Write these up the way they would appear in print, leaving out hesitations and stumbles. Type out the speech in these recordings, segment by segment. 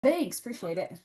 Thanks, appreciate it.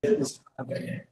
Okay.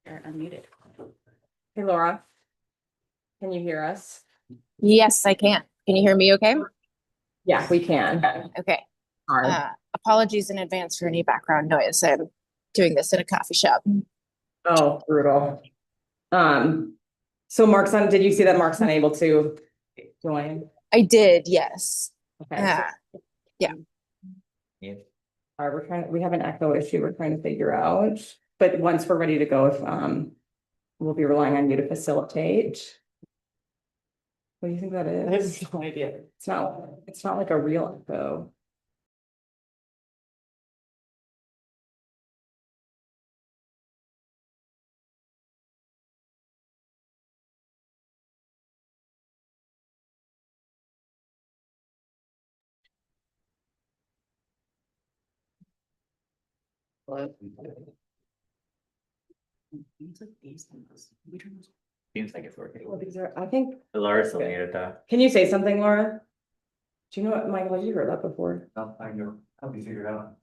You're unmuted. Hey, Laura, can you hear us? Yes, I can. Can you hear me okay? Yeah, we can. Okay. Hard. Apologies in advance for any background noise. I'm doing this in a coffee shop. Oh, brutal. So did you see that Mark's unable to join? I did, yes. Okay. Yeah. All right, we have an echo issue we're trying to figure out, but once we're ready to go, if we'll be relying on you to facilitate. What do you think that is? I have no idea. It's not like a real echo. Seems like it's working. Well, these are, I think. Laura's still muted though. Can you say something, Laura? Do you know what, Michael, have you heard that before? No, I know. Help me figure it out.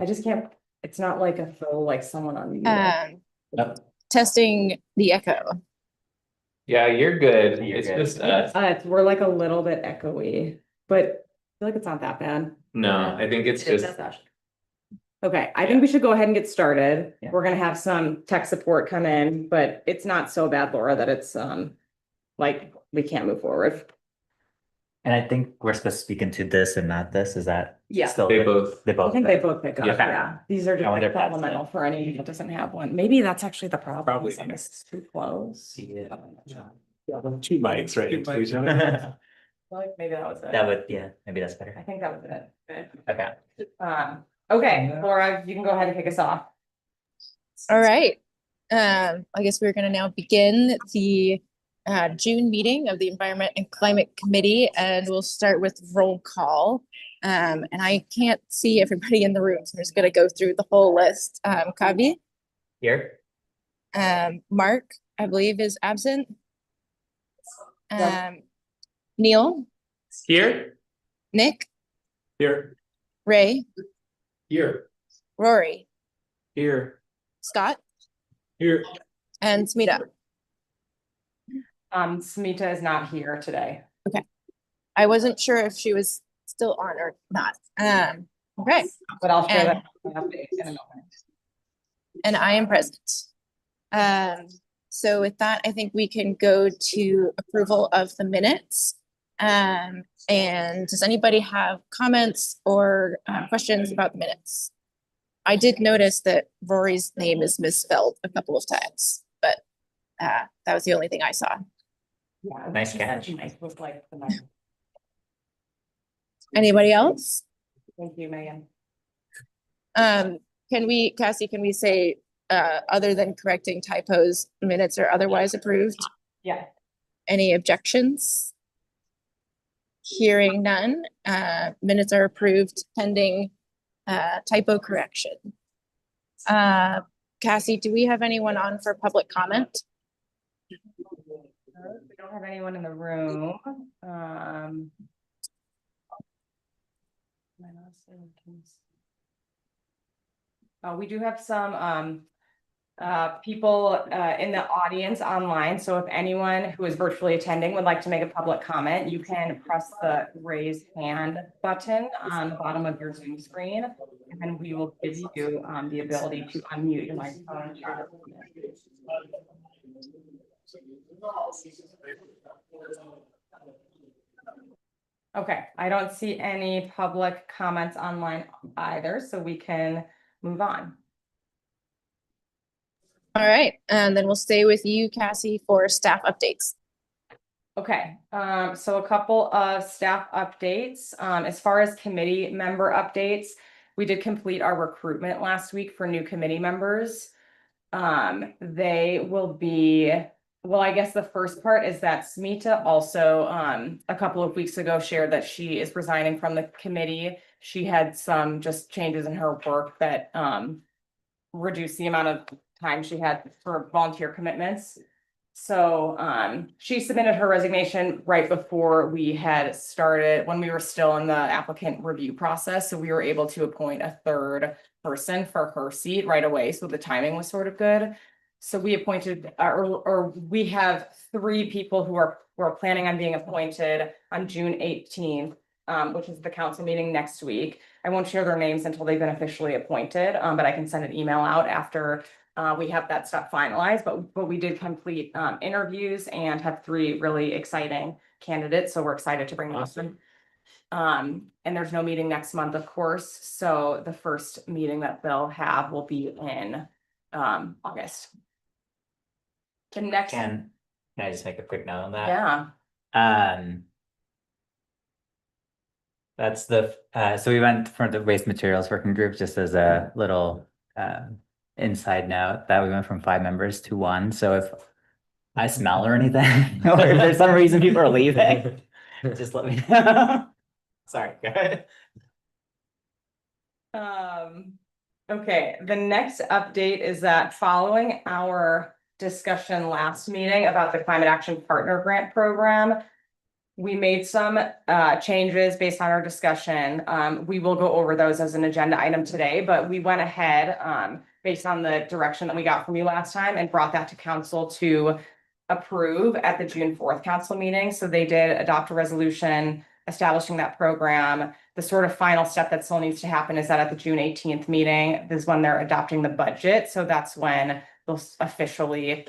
I just can't, it's not like a full, like someone on mute. Testing the echo. Yeah, you're good. It's just us. We're like a little bit echoey, but I feel like it's not that bad. No, I think it's just. Okay, I think we should go ahead and get started. Yeah. We're gonna have some tech support come in, but it's not so bad, Laura, that it's like we can't move forward. And I think we're supposed to speak into this and not this. Is that Yeah. still They good? both. They I both. think they both pick up, Yeah. yeah. These are I just wonder like if that's supplemental for any that doesn't have one. Maybe that's actually the problem. Probably. It's too close. Yeah. Two mics, right? Like maybe that was it. That would, yeah, maybe that's I better. think that was it. Good. Okay. Okay, Laura, you can go ahead and kick us off. All right. I guess we're going to now begin the June meeting of the Environment and Climate Committee, and we'll start with roll call. And I can't see everybody in the room, so I'm just going to go through the whole list. Kavi? Here. Mark, I believe, is absent. Yep. Neil? Here. Nick? Here. Ray? Here. Rory? Here. Scott? Here. And Smita? Smita is not here today. Okay. I wasn't sure if she was still on or not. Okay. But I'll share that update in a moment. And I am present. So with that, I think we can go to approval of the minutes. And does anybody have comments or questions about the minutes? I did notice that Rory's name is misspelled a couple of times, but that was the only thing I saw. Yeah, Nice catch. With like the mic. Anybody else? Thank you, Megan. Cassie, can we say, other than correcting typos, minutes are otherwise approved? Yeah. Any objections? Hearing none, minutes are approved pending typo correction. Cassie, do we have anyone on for public comment? We don't have anyone in the room. We do have some people in the audience online. So if anyone who is virtually attending would like to make a public comment, you can press the raise hand button on the bottom of your Zoom screen, and then we will give you the ability to unmute your microphone. Okay, I don't see any public comments online either, so we can move on. All right, and then we'll stay with you, Cassie, for staff updates. Okay, so a couple of staff updates. As far as committee member updates, we did complete our recruitment last week for new committee members. They will be, well, I guess the first part is that Smita also, a couple of weeks ago shared that she is resigning from the committee. She had some just changes in her work that, reduced the amount of time she had for volunteer commitments. So she submitted her resignation right before we had started, when we were still in the applicant review process. So we were able to appoint a third person for her seat right away. So the timing was sort of good. So we appointed, or we have 3 people who are planning on being appointed on June 18th, which is the council meeting next week. I won't share their names until they've been officially appointed, but I can send an email out after we have that stuff finalized. But we did complete interviews and have 3 really exciting candidates. So we're excited to bring those in. And there's no meeting next month, of course. So the first meeting that they'll have will be in August. The next. Can I just make a quick note on that? Yeah. That's the, so we went from the waste materials working group, just as a little inside note, that we went from 5 members to 1. So if I smell or anything, or if there's some reason people are leaving, just let me know. Sorry, go ahead. Okay, the next update is that following our discussion last meeting about the Climate Action Partner Grant Program, we made some changes based on our discussion. We will go over those as an agenda item today, but we went ahead based on the direction that we got from you last time and brought that to council to approve at the June 4th council meeting. So they did adopt a resolution establishing that program. The sort of final step that still needs to happen is that at the June 18th meeting, this is when they're adopting the budget. So that's when they'll officially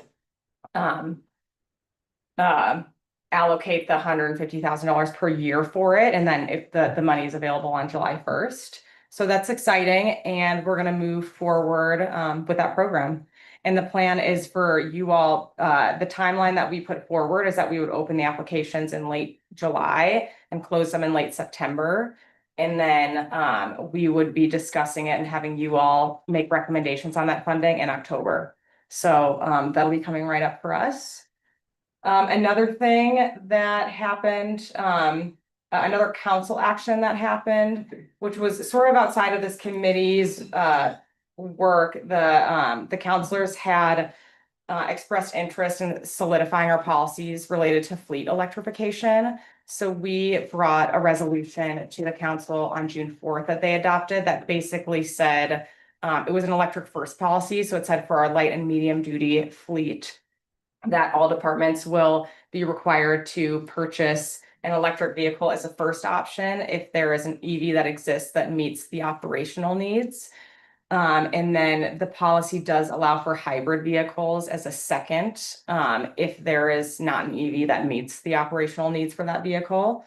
allocate the $150,000 per year for it. And then if the money is available on July 1st. So that's exciting. And we're going to move forward with that program. And the plan is for you all, the timeline that we put forward is that we would open the applications in late July and close them in late September. And then we would be discussing it and having you all make recommendations on that funding in October. So that'll be coming right up for us. Another thing that happened, another council action that happened, which was sort of outside of this committee's work, the councilors had expressed interest in solidifying our policies related to fleet electrification. So we brought a resolution to the council on June 4th that they adopted that basically said it was an electric first policy. So it said for our light and medium duty fleet that all departments will be required to purchase an electric vehicle as a first option if there is an EV that exists that meets the operational needs. And then the policy does allow for hybrid vehicles as a second, if there is not an EV that meets the operational needs for that vehicle.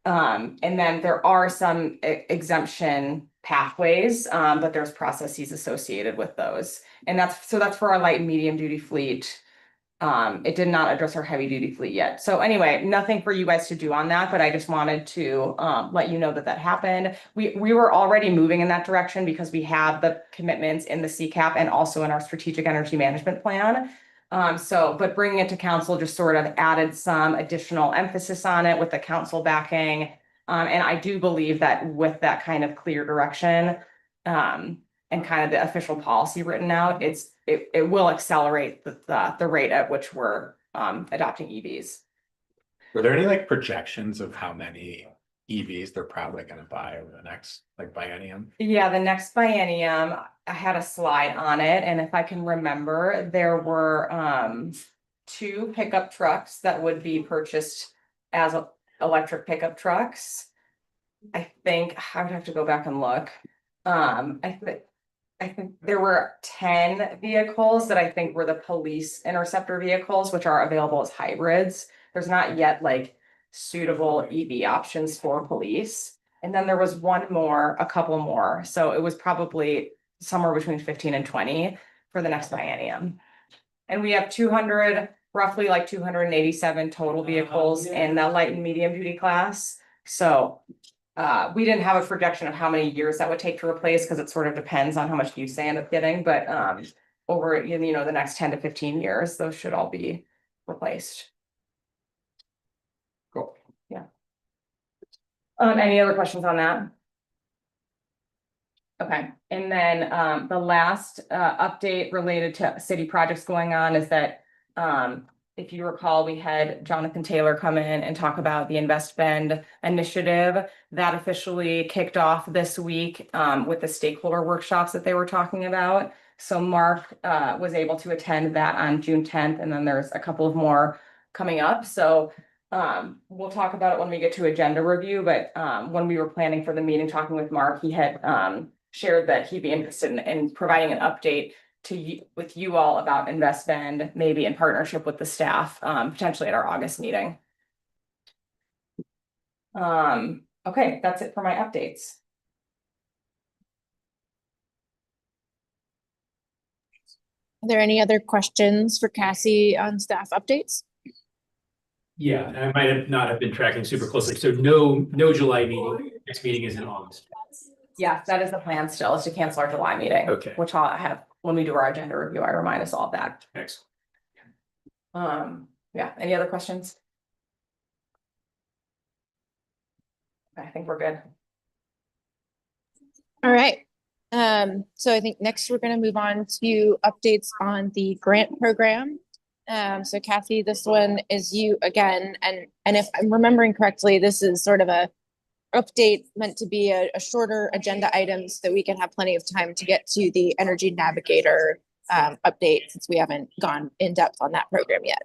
And then there are some exemption pathways, but there's processes associated with those. And that's for our light and medium duty fleet. It did not address our heavy duty fleet yet. So anyway, nothing for you guys to do on that, but I just wanted to let you know that that happened. We were already moving in that direction because we have the commitments in the CCAP and also in our strategic energy management plan. But bringing it to council just sort of added some additional emphasis on it with the council backing. And I do believe that with that kind of clear direction, and kind of the official policy written out, it will accelerate the rate at which we're adopting EVs. Were there any like projections of how many EVs they're probably gonna buy over the next like biennium? Yeah, the next biennium, I had a slide on it, and if I can remember, there were 2 pickup trucks that would be purchased as electric pickup trucks. I think I would have to go back and look. I think there were 10 vehicles that I think were the police interceptor vehicles, which are available as hybrids. There's not yet like suitable EV options for police. And then there was a couple more. So it was probably somewhere between 15 and 20 for the next biennium. And we have roughly like 287 total vehicles in the light and medium duty class. So we didn't have a projection of how many years that would take to replace because it sort of depends on how much use they end up getting. But over the next 10 to 15 years, those should all be replaced. Cool. Yeah. Any other questions on that? Okay, and then the last update related to city projects going on is that if you recall, we had Jonathan Taylor come in and talk about the Invest Bend initiative that officially kicked off this week with the stakeholder workshops that they were talking about. So Mark was able to attend that on June 10th, and then there's a couple of more coming up. So we'll talk about it when we get to agenda review, but when we were planning for the meeting, talking with Mark, he had shared that he'd be interested in providing an update with you all about Invest Bend, maybe in partnership with the staff, potentially at our August meeting. Okay, that's it for my updates. Are there any other questions for Cassie on staff updates? Yeah, I might not have been tracking super closely. So no July meeting. Next meeting is in August. Yes, that is the plan still, is to cancel our July meeting. Okay. Which I'll have, when we do our agenda review, I remind us all of that. Excellent. Yeah, any other questions? I think we're good. All right. So I think next we're going to move on to updates on the grant program. So Kathy, this one is you again, and if I'm remembering correctly, this is sort of a update meant to be a shorter agenda item so that we can have plenty of time to get to the Energy Navigator update, since we haven't gone in depth on that program yet.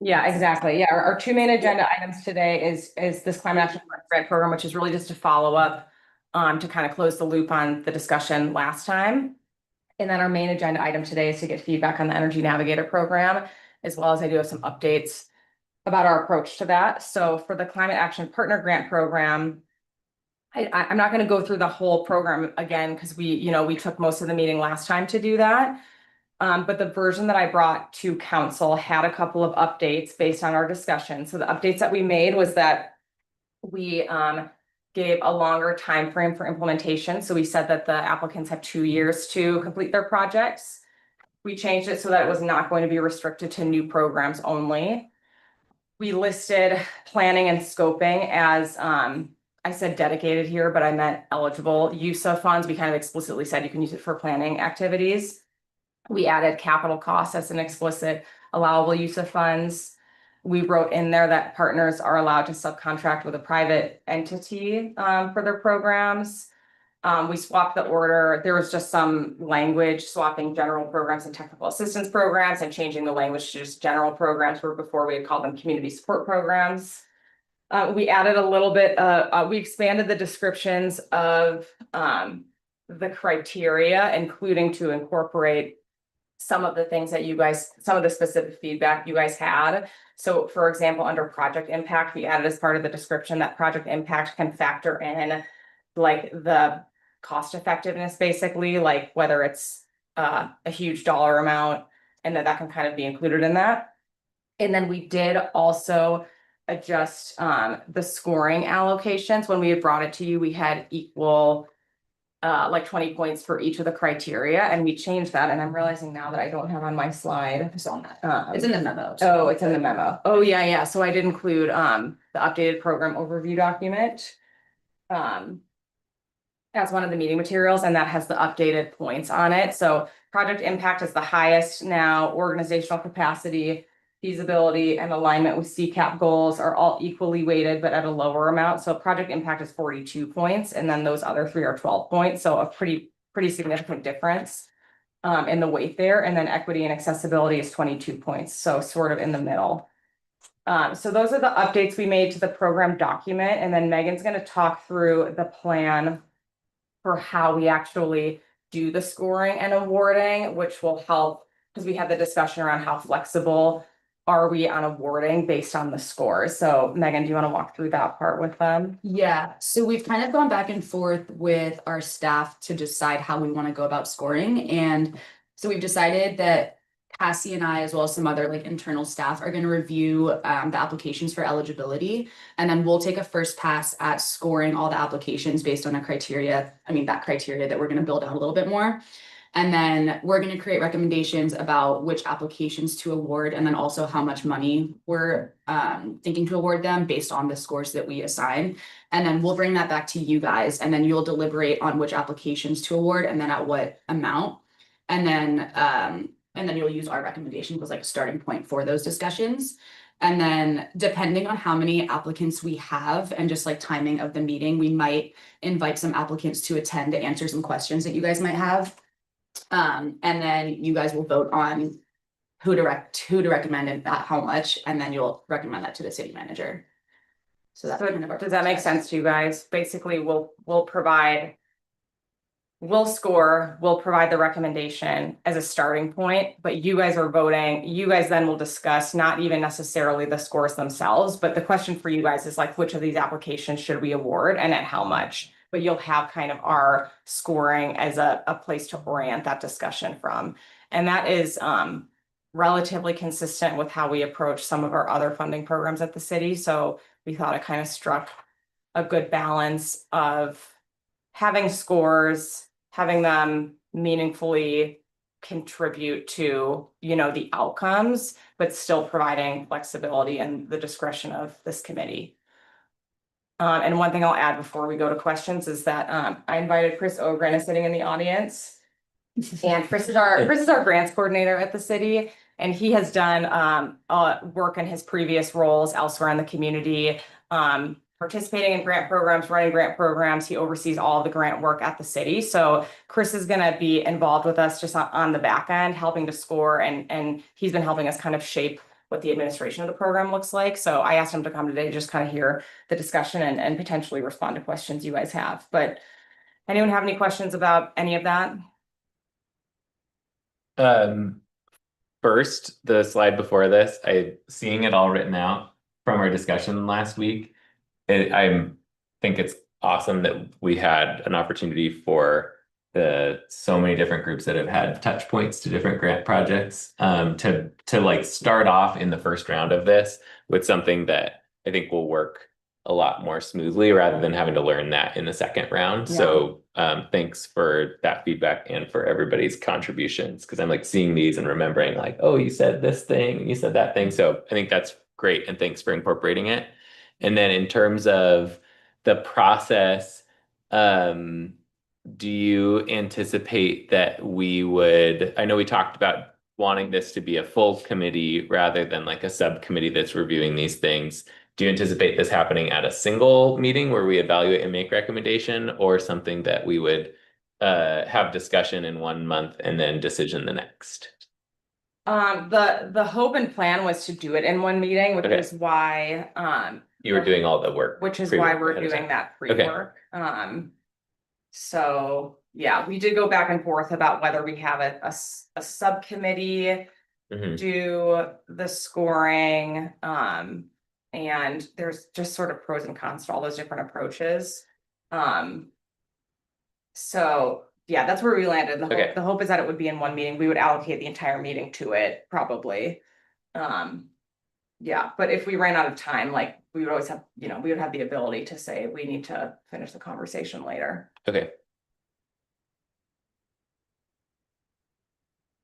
Yeah, exactly. Yeah, our 2 main agenda items today is this climate action grant program, which is really just to follow up to kind of close the loop on the discussion last time. And then our main agenda item today is to get feedback on the Energy Navigator program, as well as I do have some updates about our approach to that. So for the Climate Action Partner Grant Program, I'm not going to go through the whole program again because we took most of the meeting last time to do that. But the version that I brought to council had a couple of updates based on our discussion. So the updates that we made was that we gave a longer time frame for implementation. So we said that the applicants have 2 years to complete their projects. We changed it so that it was not going to be restricted to new programs only. We listed planning and scoping as I said dedicated here, but I meant eligible use of funds. We kind of explicitly said you can use it for planning activities. We added capital costs as an explicit allowable use of funds. We wrote in there that partners are allowed to subcontract with a private entity for their programs. We swapped the order. There was just some language swapping general programs and technical assistance programs and changing the language to just general programs, where before we had called them community support programs. We added a little bit, we expanded the descriptions of the criteria, including to incorporate some of the things that you guys, some of the specific feedback you guys had. So for example, under project impact, we added as part of the description that project impact can factor in like the cost effectiveness, basically, like whether it's a huge dollar amount, and that can kind of be included in that. And then we did also adjust the scoring allocations. When we had brought it to you, we had equal like 20 points for each of the criteria, and we changed that. And I'm realizing now that I don't have on my slide. It's on that. It's in the memo. Oh, it's in the memo. Oh, yeah. So I did include the updated program overview document as one of the meeting materials, and that has the updated points on it. So project impact is the highest now. Organizational capacity, feasibility, and alignment with CCAP goals are all equally weighted, but at a lower amount. So project impact is 42 points, and then those other three are 12 points. So a pretty significant difference in the weight there. And then equity and accessibility is 22 points. So sort of in the middle. So those are the updates we made to the program document. And then Megan's going to talk through the plan for how we actually do the scoring and awarding, which will help, because we had the discussion around how flexible are we on awarding based on the scores. So Megan, do you want to walk through that part with them? Yeah, so we've kind of gone back and forth with our staff to decide how we want to go about scoring. And so we've decided that Cassie and I, as well as some other like internal staff, are going to review the applications for eligibility. And then we'll take a first pass at scoring all the applications based on a criteria. I mean, that criteria that we're going to build out a little bit more. And then we're going to create recommendations about which applications to award, and then also how much money we're thinking to award them based on the scores that we assign. And then we'll bring that back to you guys, and then you'll deliberate on which applications to award and then at what amount. And then you'll use our recommendations as like a starting point for those discussions. And then depending on how many applicants we have and just like timing of the meeting, we might invite some applicants to attend to answer some questions that you guys might have. And then you guys will vote on who to recommend and at how much, and then you'll recommend that to the city manager. So that's kind of our Does that make process. sense to you guys? Basically, we'll score, we'll provide the recommendation as a starting point, but you guys are voting. You guys then will discuss not even necessarily the scores themselves, but the question for you guys is like, which of these applications should we award and at how much? But you'll have kind of our scoring as a place to orient that discussion from. And that is relatively consistent with how we approach some of our other funding programs at the city. So we thought it kind of struck a good balance of having scores, having them meaningfully contribute to, the outcomes, but still providing flexibility and the discretion of this committee. And one thing I'll add before we go to questions is that I invited Chris Ogren is sitting in the audience. And Chris is our grants coordinator at the city, and he has done work in his previous roles elsewhere in the community, participating in grant programs, running grant programs. He oversees all of the grant work at the city. So Chris is going to be involved with us just on the back end, helping to score, and he's been helping us kind of shape what the administration of the program looks like. So I asked him to come today to just kind of hear the discussion and potentially respond to questions you guys have. But anyone have any questions about any of that? First, the slide before this, seeing it all written out from our discussion last week. I think it's awesome that we had an opportunity for so many different groups that have had touch points to different grant projects to like start off in the first round of this with something that I think will work a lot more smoothly rather than having to learn that in the second round. Yeah. So thanks for that feedback and for everybody's contributions, because I'm like seeing these and remembering like, oh, you said this thing and you said that thing. So I think that's great, and thanks for incorporating it. And then in terms of the process, do you anticipate that I know we talked about wanting this to be a full committee rather than like a subcommittee that's reviewing these things. Do you anticipate this happening at a single meeting where we evaluate and make recommendation, or something that we would have discussion in 1 month and then decision the next? The hope and plan was to do it in one meeting, which is why you were doing all the work, which is why we're doing that pre-work. So yeah, we did go back and forth about whether we have a subcommittee Mhm. do the scoring. And there's just sort of pros and cons to all those different approaches. So yeah, that's where we landed. Okay. The hope is that it would be in one meeting. We would allocate the entire meeting to it, probably. Yeah, but if we ran out of time, like we would always have, we would have the ability to say we need to finish the conversation later. Okay.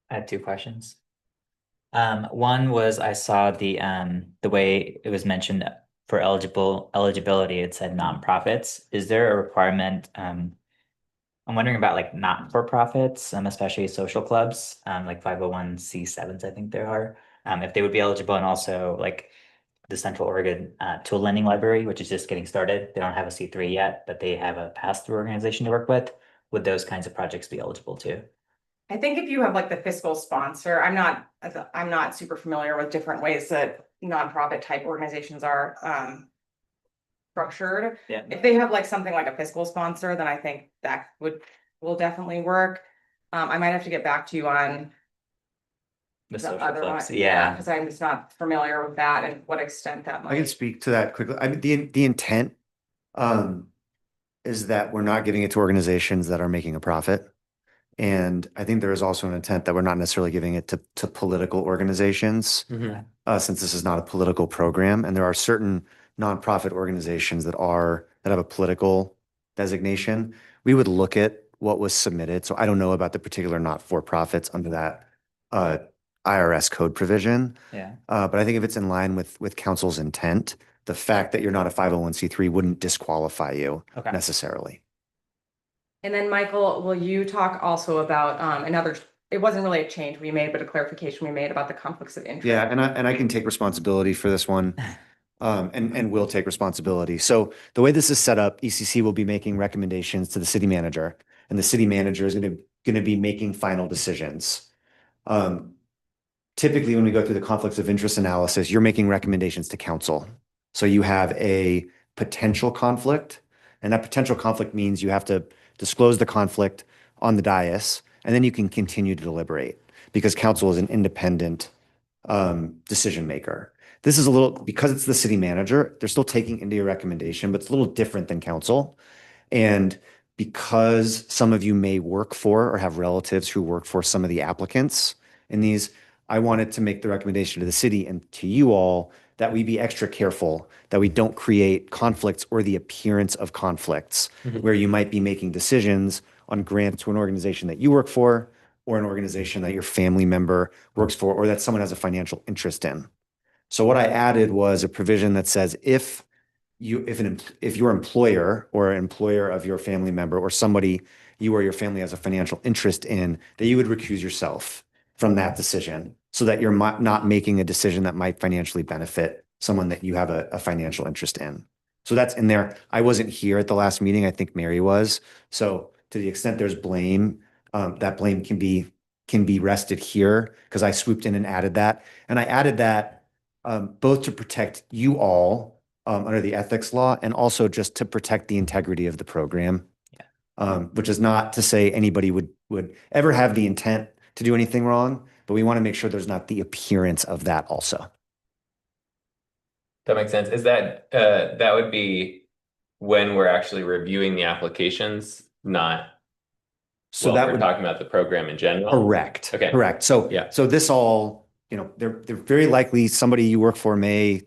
I had 2 questions. One was I saw the way it was mentioned for eligibility, it said nonprofits. Is there a requirement? I'm wondering about like not-for-profits, especially social clubs, like 501(c)(7)s, I think there are. If they would be eligible, and also like the Central Oregon Tool Lending Library, which is just getting started. They don't have a C3 yet, but they have a pass-through organization to work with. Would those kinds of projects be eligible too? I think if you have like the fiscal sponsor, I'm not super familiar with different ways that nonprofit type organizations are structured. Yeah. If they have like something like a fiscal sponsor, then I think that will definitely work. I might have to get back to you on The the social other one, clubs, yeah. because I'm just not familiar with that and what extent that I can might. speak to that quickly. I mean, the intent is that we're not giving it to organizations that are making a profit. And I think there is also an intent that we're not necessarily giving it to political organizations, Mhm. since this is not a political program. And there are certain nonprofit organizations that have a political designation. We would look at what was submitted. So I don't know about the particular not-for-profits under that IRS code provision. Yeah. But I think if it's in line with council's intent, the fact that you're not a 501(c)(3) wouldn't disqualify you Okay. necessarily. And then Michael, will you talk also about it wasn't really a change we made, but a clarification we made about the conflicts of interest? Yeah, and I can take responsibility for this one. And will take responsibility. So the way this is set up, ECC will be making recommendations to the city manager, and the city manager is going to be making final decisions. Typically, when we go through the conflicts of interest analysis, you're making recommendations to council. So you have a potential conflict, and that potential conflict means you have to disclose the conflict on the dais, and then you can continue to deliberate because council is an independent decision maker. This is because it's the city manager, they're still taking into your recommendation, but it's a little different than council. And because some of you may work for or have relatives who work for some of the applicants in these, I wanted to make the recommendation to the city and to you all that we be extra careful, that we don't create conflicts or the appearance of conflicts where you might be making decisions on grants to an organization that you work for or an organization that your family member works for or that someone has a financial interest in. So what I added was a provision that says if your employer or an employer of your family member or somebody you or your family has a financial interest in, that you would recuse yourself from that decision so that you're not making a decision that might financially benefit someone that you have a financial interest in. So that's in there. I wasn't here at the last meeting. I think Mary was. So to the extent there's blame, that blame can be rested here because I swooped in and added that. And I added that both to protect you all under the ethics law and also just to protect the integrity of the program. Yeah. Which is not to say anybody would ever have the intent to do anything wrong, but we want to make sure there's not the appearance of that also. That makes sense. Is that would be when we're actually reviewing the applications, not So we're talking about the program in general? Correct. Okay. Correct. So yeah. So this all, they're very likely somebody you work for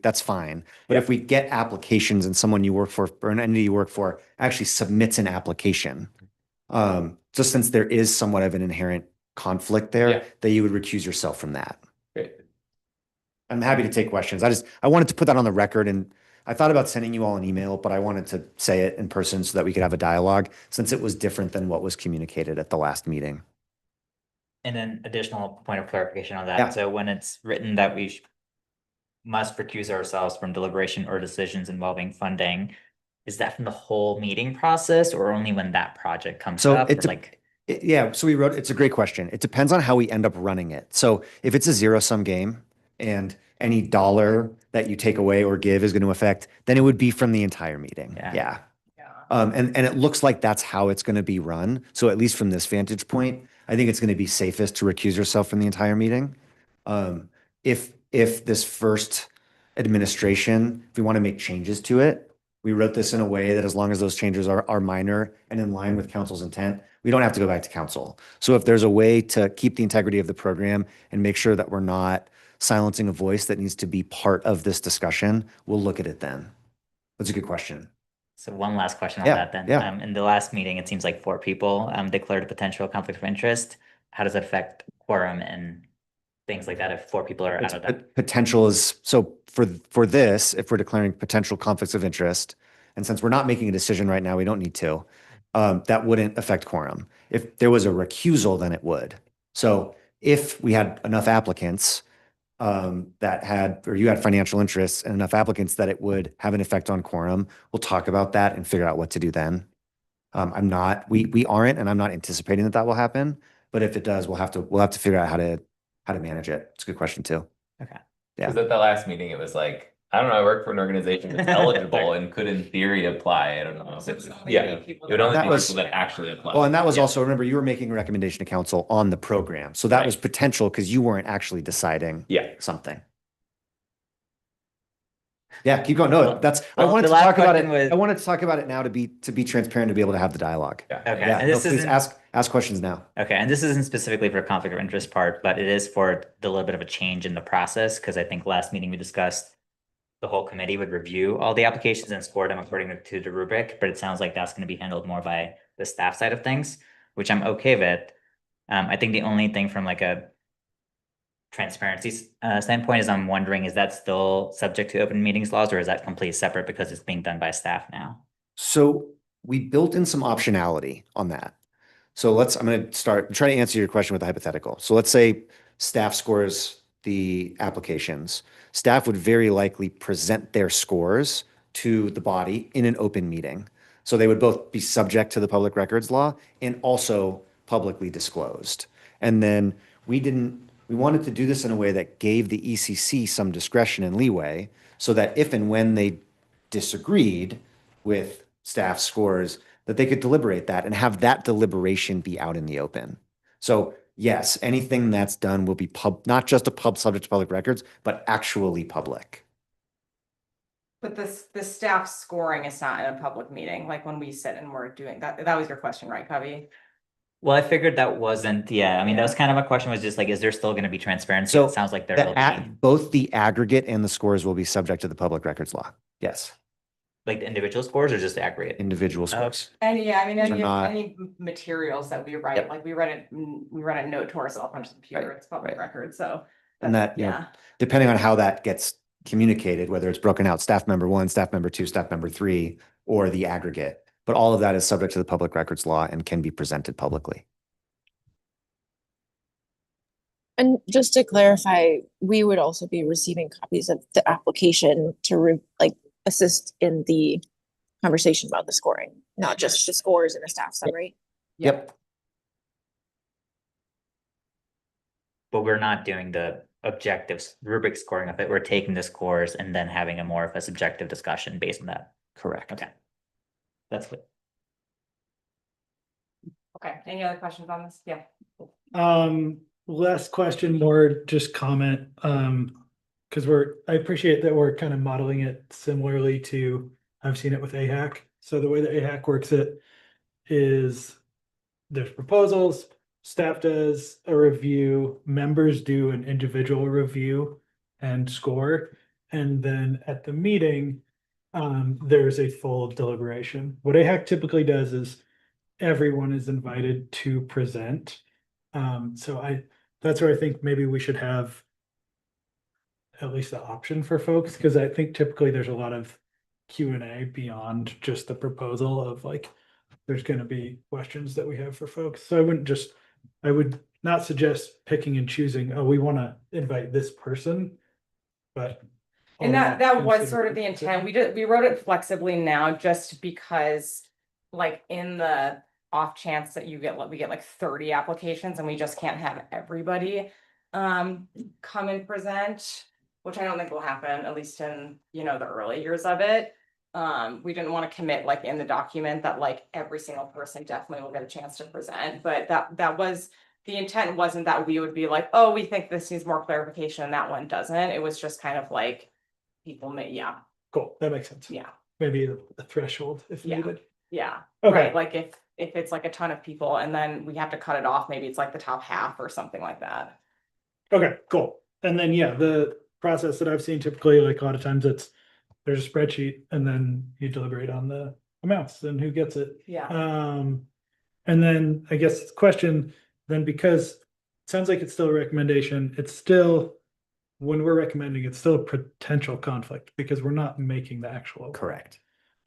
that's fine. But if we get applications and someone you work for or an entity you work for actually submits an application, just since there is somewhat of an inherent conflict there, that you would recuse yourself from that. Great. I'm happy to take questions. I wanted to put that on the record, and I thought about sending you all an email, but I wanted to say it in person so that we could have a dialogue since it was different than what was communicated at the last meeting. And then additional point of clarification on that. Yeah. So when it's written that we must recuse ourselves from deliberation or decisions involving funding, is that from the whole meeting process or only when that project comes up? Yeah, so we wrote, it's a great question. It depends on how we end up running it. So if it's a zero-sum game and any dollar that you take away or give is going to affect, then it would be from the entire meeting. Yeah. Yeah. And it looks like that's how it's going to be run. So at least from this vantage point, I think it's going to be safest to recuse yourself from the entire meeting. If this first administration, if we want to make changes to it, we wrote this in a way that as long as those changes are minor and in line with council's intent, we don't have to go back to council. So if there's a way to keep the integrity of the program and make sure that we're not silencing a voice that needs to be part of this discussion, we'll look at it then. That's a good question. So one last question on Yeah, that then. yeah. In the last meeting, it seems like 4 people declared a potential conflict of interest. How does it affect quorum and things like that if 4 people are out of that? Potential is, so for this, if we're declaring potential conflicts of interest, and since we're not making a decision right now, we don't need to, that wouldn't affect quorum. If there was a recusal, then it would. So if we had enough applicants that had, or you had financial interests and enough applicants that it would have an effect on quorum, we'll talk about that and figure out what to do then. We aren't, and I'm not anticipating that will happen. But if it does, we'll have to figure out how to manage it. It's a good question too. Okay. Yeah. Because at the last meeting, it was like, I don't know, I work for an organization that's eligible and could in theory apply. I don't know if it's, yeah, it would only That be was- people that actually apply. Well, and that was Yeah. also, remember, you were making a recommendation to council on the program. So that Right. was potential because you weren't actually deciding Yeah. something. Yeah, keep going. No, Well, I wanted the to last talk about it. question was- I wanted to talk about it now to be transparent, to be able to have the dialogue. Yeah. Okay. Yeah, And no, this please isn't ask questions now. okay. And this isn't specifically for conflict of interest part, but it is for the little bit of a change in the process. Because I think last meeting we discussed the whole committee would review all the applications and score them according to the rubric. But it sounds like that's going to be handled more by the staff side of things, which I'm okay with. I think the only thing from like a transparency standpoint is I'm wondering, is that still subject to open meetings laws, or is that completely separate because it's being done by staff now? So we built in some optionality on that. So I'm going to try to answer your question with a hypothetical. So let's say staff scores the applications. Staff would very likely present their scores to the body in an open meeting. So they would both be subject to the public records law and also publicly disclosed. And then we wanted to do this in a way that gave the ECC some discretion and leeway so that if and when they disagreed with staff scores, that they could deliberate that and have that deliberation be out in the open. So yes, anything that's done will be not just subject to public records, but actually public. But the staff scoring is not in a public meeting, like when we sit and we're doing that. That was your question, right, Covey? Well, I figured that wasn't, I mean, that was kind of my question, was just like, is there still going to be transparency? So It sounds like there will be. both the aggregate and the scores will be subject to the public records law. Yes, Like the individual scores or just the aggregate? individual scores. And yeah, I mean, These are not- any materials that we write, Yep. like we write a note to ourselves on the computer, Right, it's public right. record, so. And that, you know, Yeah, depending on how that gets communicated, whether it's broken out staff member 1, staff member 2, staff member 3, or the aggregate. But all of that is subject to the public records law and can be presented publicly. And just to clarify, we would also be receiving copies of the application to assist in the conversation about the scoring, not just the scores in a staff summary. Yep. But we're not doing the objectives rubric scoring of it. We're taking the scores and then having a more of a subjective discussion based on that. Correct. Okay. That's what. okay, any other questions on this? Yeah. Last question, more just comment, because I appreciate that we're kind of modeling it similarly to, I've seen it with AHAC. So the way that AHAC works it is there's proposals, staff does a review, members do an individual review and score. And then at the meeting, there's a full deliberation. What AHAC typically does is everyone is invited to present. So that's where I think maybe we should have at least the option for folks, because I think typically there's a lot of Q&A beyond just the proposal of like, there's going to be questions that we have for folks. So I would not suggest picking and choosing, oh, we want to invite this person, but. And that was consider- sort of the intent. We wrote it flexibly now just because like in the off chance that we get like 30 applications and we just can't have everybody come and present, which I don't think will happen, at least in, the early years of it. We didn't want to commit like in the document that like every single person definitely will get a chance to present, but that was. The intent wasn't that we would be like, oh, we think this needs more clarification and that one doesn't. It was just kind of like people may, yeah, Cool, that makes sense. yeah, Maybe a threshold if Yeah. needed. yeah. Okay. Right, like if it's like a ton of people and then we have to cut it off, maybe it's like the top half or something like that. Okay, cool. And then, yeah, the process that I've seen typically, like a lot of times there's a spreadsheet and then you deliberate on the amounts and who gets it. Yeah. And then I guess question then, because it sounds like it's still a recommendation, it's still, when we're recommending, it's still a potential conflict because we're not making the actual. Correct.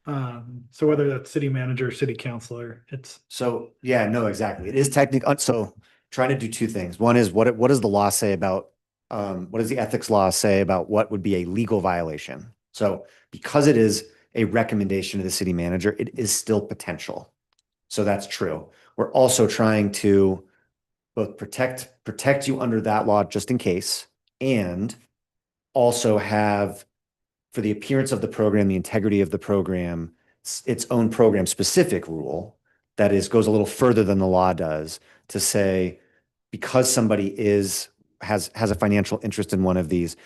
So whether that's city manager, city councilor, it's. So, yeah, no, exactly. It is technical. So trying to do two things. One is what does the law say about, what does the ethics law say about what would be a legal violation? So because it is a recommendation to the city manager, it is still potential. So that's true. We're also trying to both protect you under that law just in case, and also have, for the appearance of the program, the integrity of the program, its own program specific rule that goes a little further than the law does, to say, because somebody has a financial interest in one of these,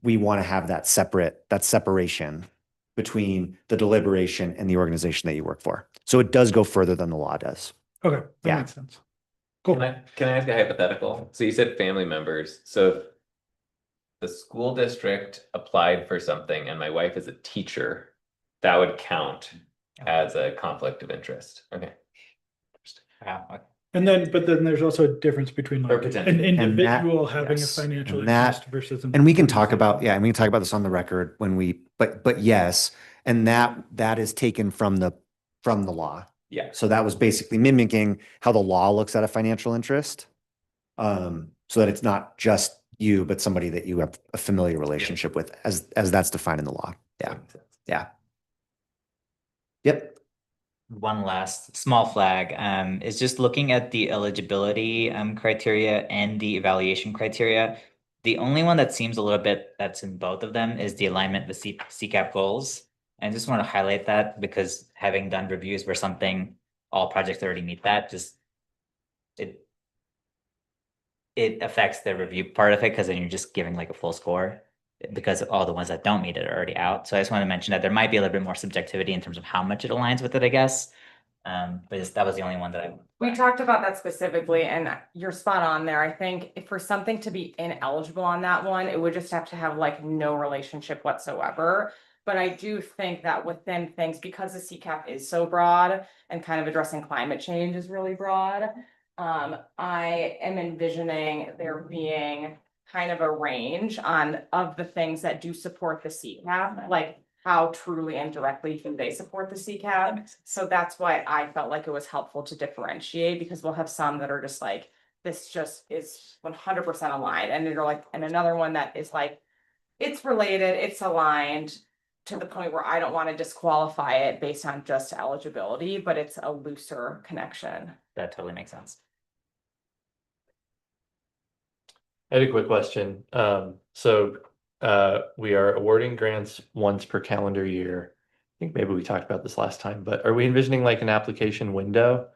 we want to have that separation between the deliberation and the organization that you work for. So it does go further than the law does. Okay, that Yeah. makes sense. Cool. Can I ask a hypothetical? So you said family members. So if the school district applied for something and my wife is a teacher, that would count as a conflict of interest. Okay. Yeah, And then, but then there's also a difference between Or like potential. an And that- individual having a yes. financial And that- interest versus. And we can talk about, and we can talk about this on the record when but yes, and that is taken from the law. Yeah. So that was basically mimicking how the law looks at a financial interest. So that it's not just you, but somebody that you have a familiar relationship with, as that's defined in the law. Yeah. Yeah. Yep. one last small flag is just looking at the eligibility criteria and the evaluation criteria. The only one that seems a little bit that's in both of them is the alignment with CCAP goals. And I just want to highlight that because having done reviews where something, all projects already meet that, just it affects the review part of it, because then you're just giving like a full score, because all the ones that don't meet it are already out. So I just want to mention that there might be a little bit more subjectivity in terms of how much it aligns with it, I guess. But that was the only one that We talked about that specifically and you're spot on there. I think if for something to be ineligible on that one, it would just have to have like no relationship whatsoever. But I do think that within things, because the CCAP is so broad and kind of addressing climate change is really broad. I am envisioning there being kind of a range of the things that do support the CCAP, like how truly and directly do they support the CCAP? So that's why I felt like it was helpful to differentiate, because we'll have some that are just like, this just is 100% aligned. And you're like, and another one that is like, it's related, it's aligned to the point where I don't want to disqualify it based on just eligibility, but it's a looser connection. that totally makes sense. I had a quick question. We are awarding grants once per calendar year. I think maybe we talked about this last time, but are we envisioning like an application window?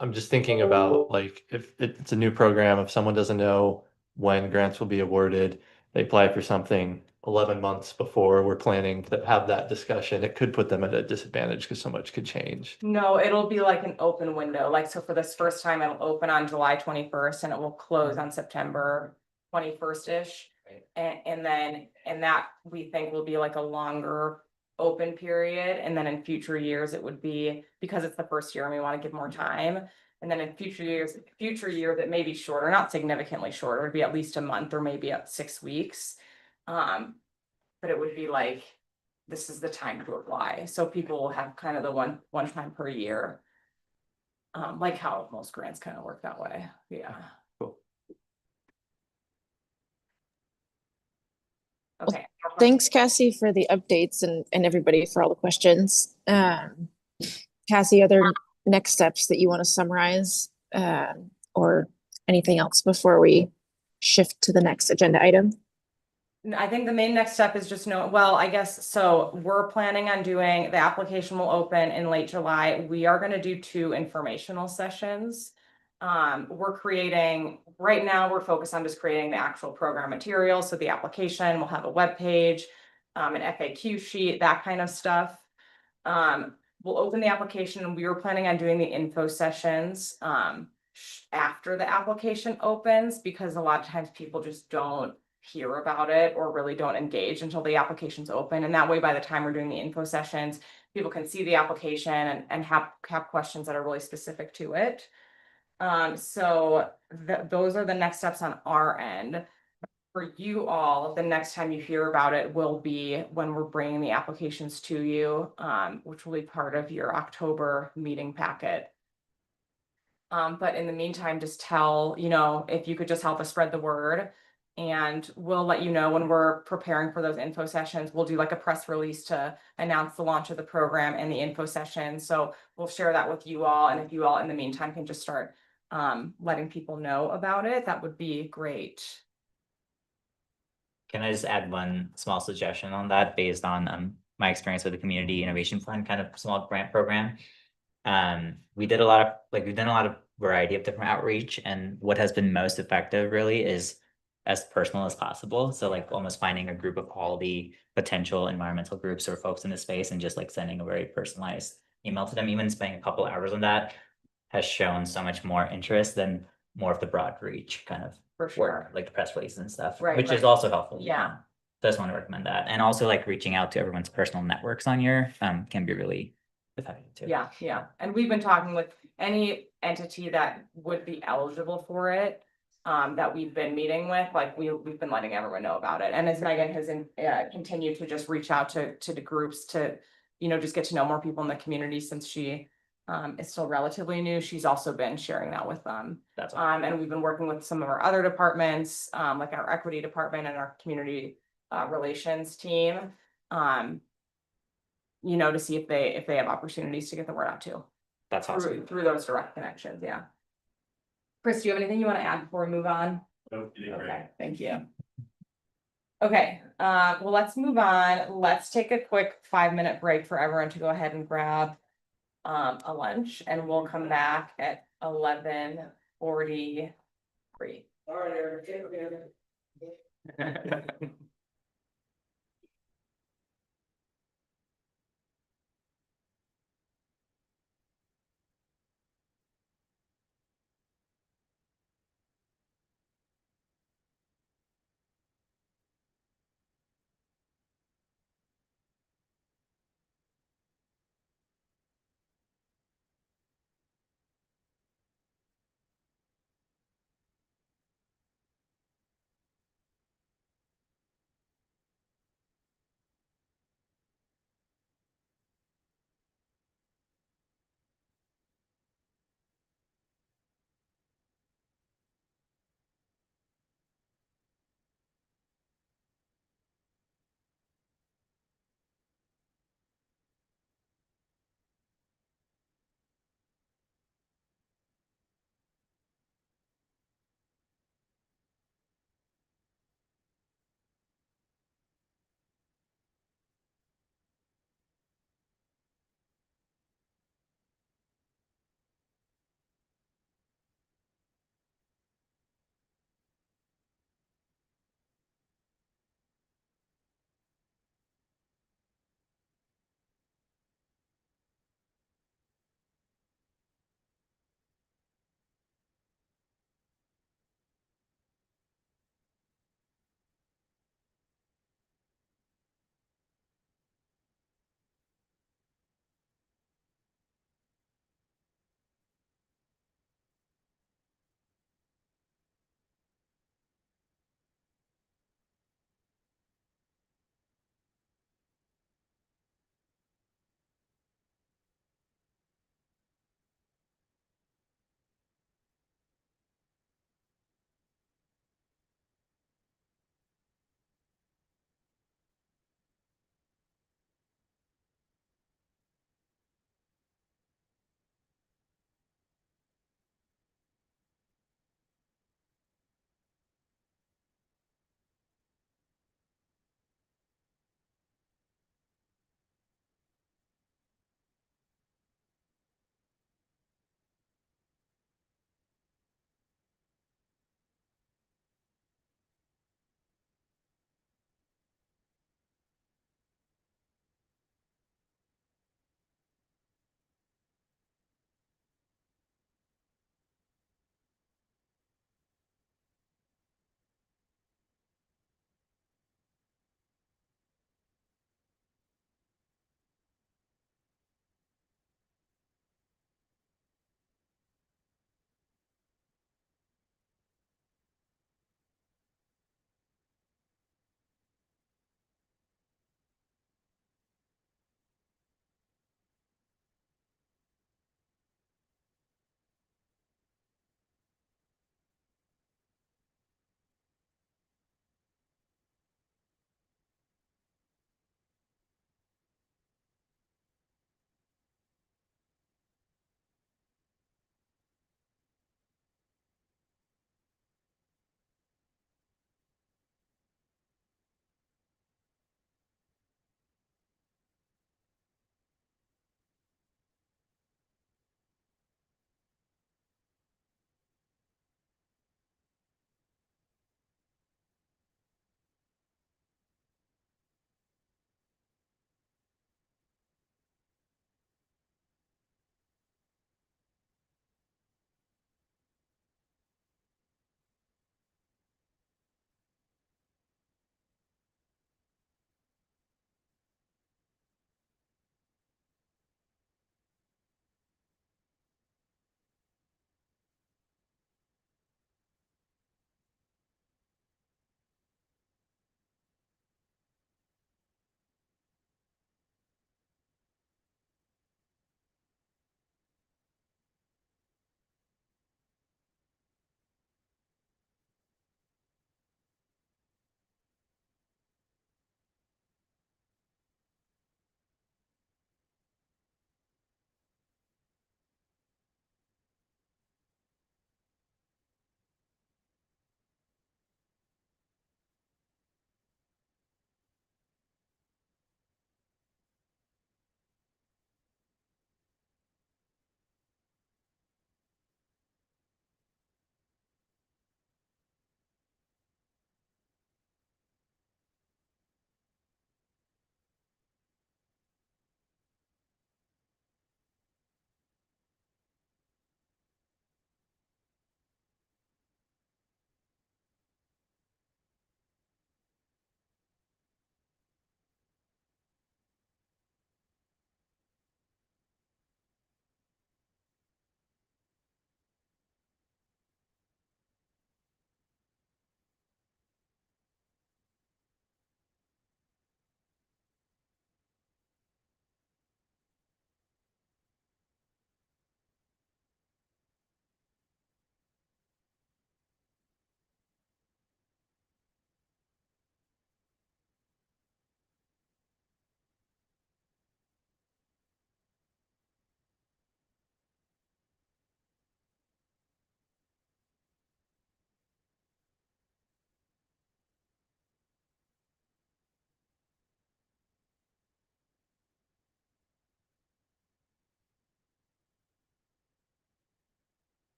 I'm just thinking about like if it's a new program, if someone doesn't know when grants will be awarded, they apply for something 11 months before we're planning to have that discussion, it could put them at a disadvantage because so much could change. No, it'll be like an open window, like, so for this first time, it'll open on July 21st and it will close on September 21st-ish. And that we think will be like a longer open period, and then in future years, it would be, because it's the first year and we want to give more time. And then in future years, it may be shorter, not significantly shorter, it'd be at least a month or maybe up 6 weeks. But it would be like, this is the time to apply. So people will have kind of the one time per year. Like how most grants kind of work that way. Yeah. Cool. Okay. Thanks, Cassie, for the updates and everybody for all the questions. Cassie, are there next steps that you want to summarize or anything else before we shift to the next agenda item? I think the main next step is just well, I guess, so we're planning on doing, the application will open in late July. We are gonna do 2 informational sessions. We're creating, right now, we're focused on just creating the actual program material. So the application will have a web page, an FAQ sheet, that kind of stuff. We'll open the application and we were planning on doing the info sessions, after the application opens, because a lot of times people just don't hear about it or really don't engage until the application's open. And that way, by the time we're doing the info sessions, people can see the application and have questions that are really specific to it. So those are the next steps on our end. For you all, the next time you hear about it will be when we're bringing the applications to you, which will be part of your October meeting packet. But in the meantime, just if you could just help us spread the word. And we'll let you know when we're preparing for those info sessions. We'll do like a press release to announce the launch of the program and the info session. So we'll share that with you all. And if you all in the meantime can just start letting people know about it, that would be great. Can I just add one small suggestion on that based on my experience with the Community Innovation Fund kind of small grant program? We've done a lot of variety of different outreach, and what has been most effective really is as personal as possible. So like almost finding a group of all the potential environmental groups or folks in the space and just like sending a very personalized email to them, even spending a couple hours on that has shown so much more interest than more of the broad reach kind of For sure. work, like the press releases and stuff, Right, which right. is also helpful. Yeah. So I just want to recommend that. And also like reaching out to everyone's personal networks on your can be really effective too. Yeah, yeah. And we've been talking with any entity that would be eligible for it, that we've been meeting with, like we've been letting everyone know about it. And as Megan has continued to just reach out to the groups to, just get to know more people in the community, since she is still relatively new, she's also been sharing that with them. That's awesome. And we've been working with some of our other departments, like our equity department and our community relations team. To see if they have opportunities to get the word out too. That's awesome. Through those direct connections, yeah. Chris, do you have anything you want to add before we move on? No, you did great. Okay, thank you. Okay, well, let's move on. Let's take a quick 5-minute break for everyone to go ahead and grab a lunch, and we'll come back at 11:43. All right.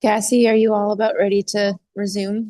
Cassie, are you all about ready to resume?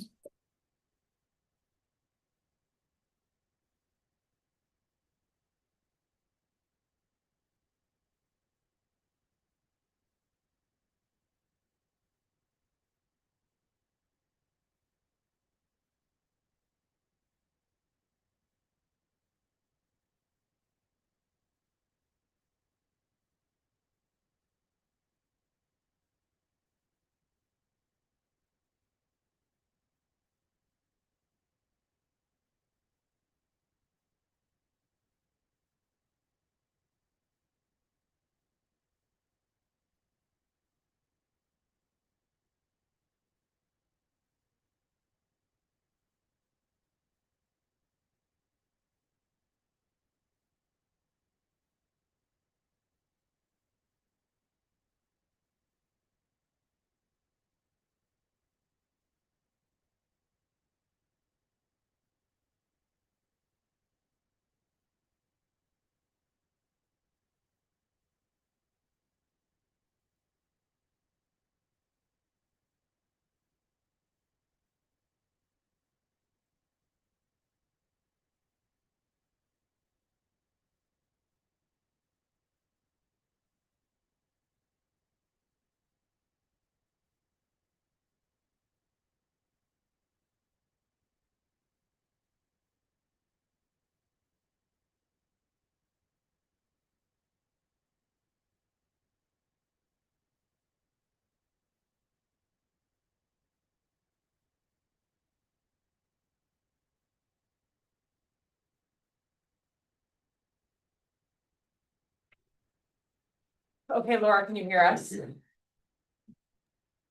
Okay, Laura, can you hear us?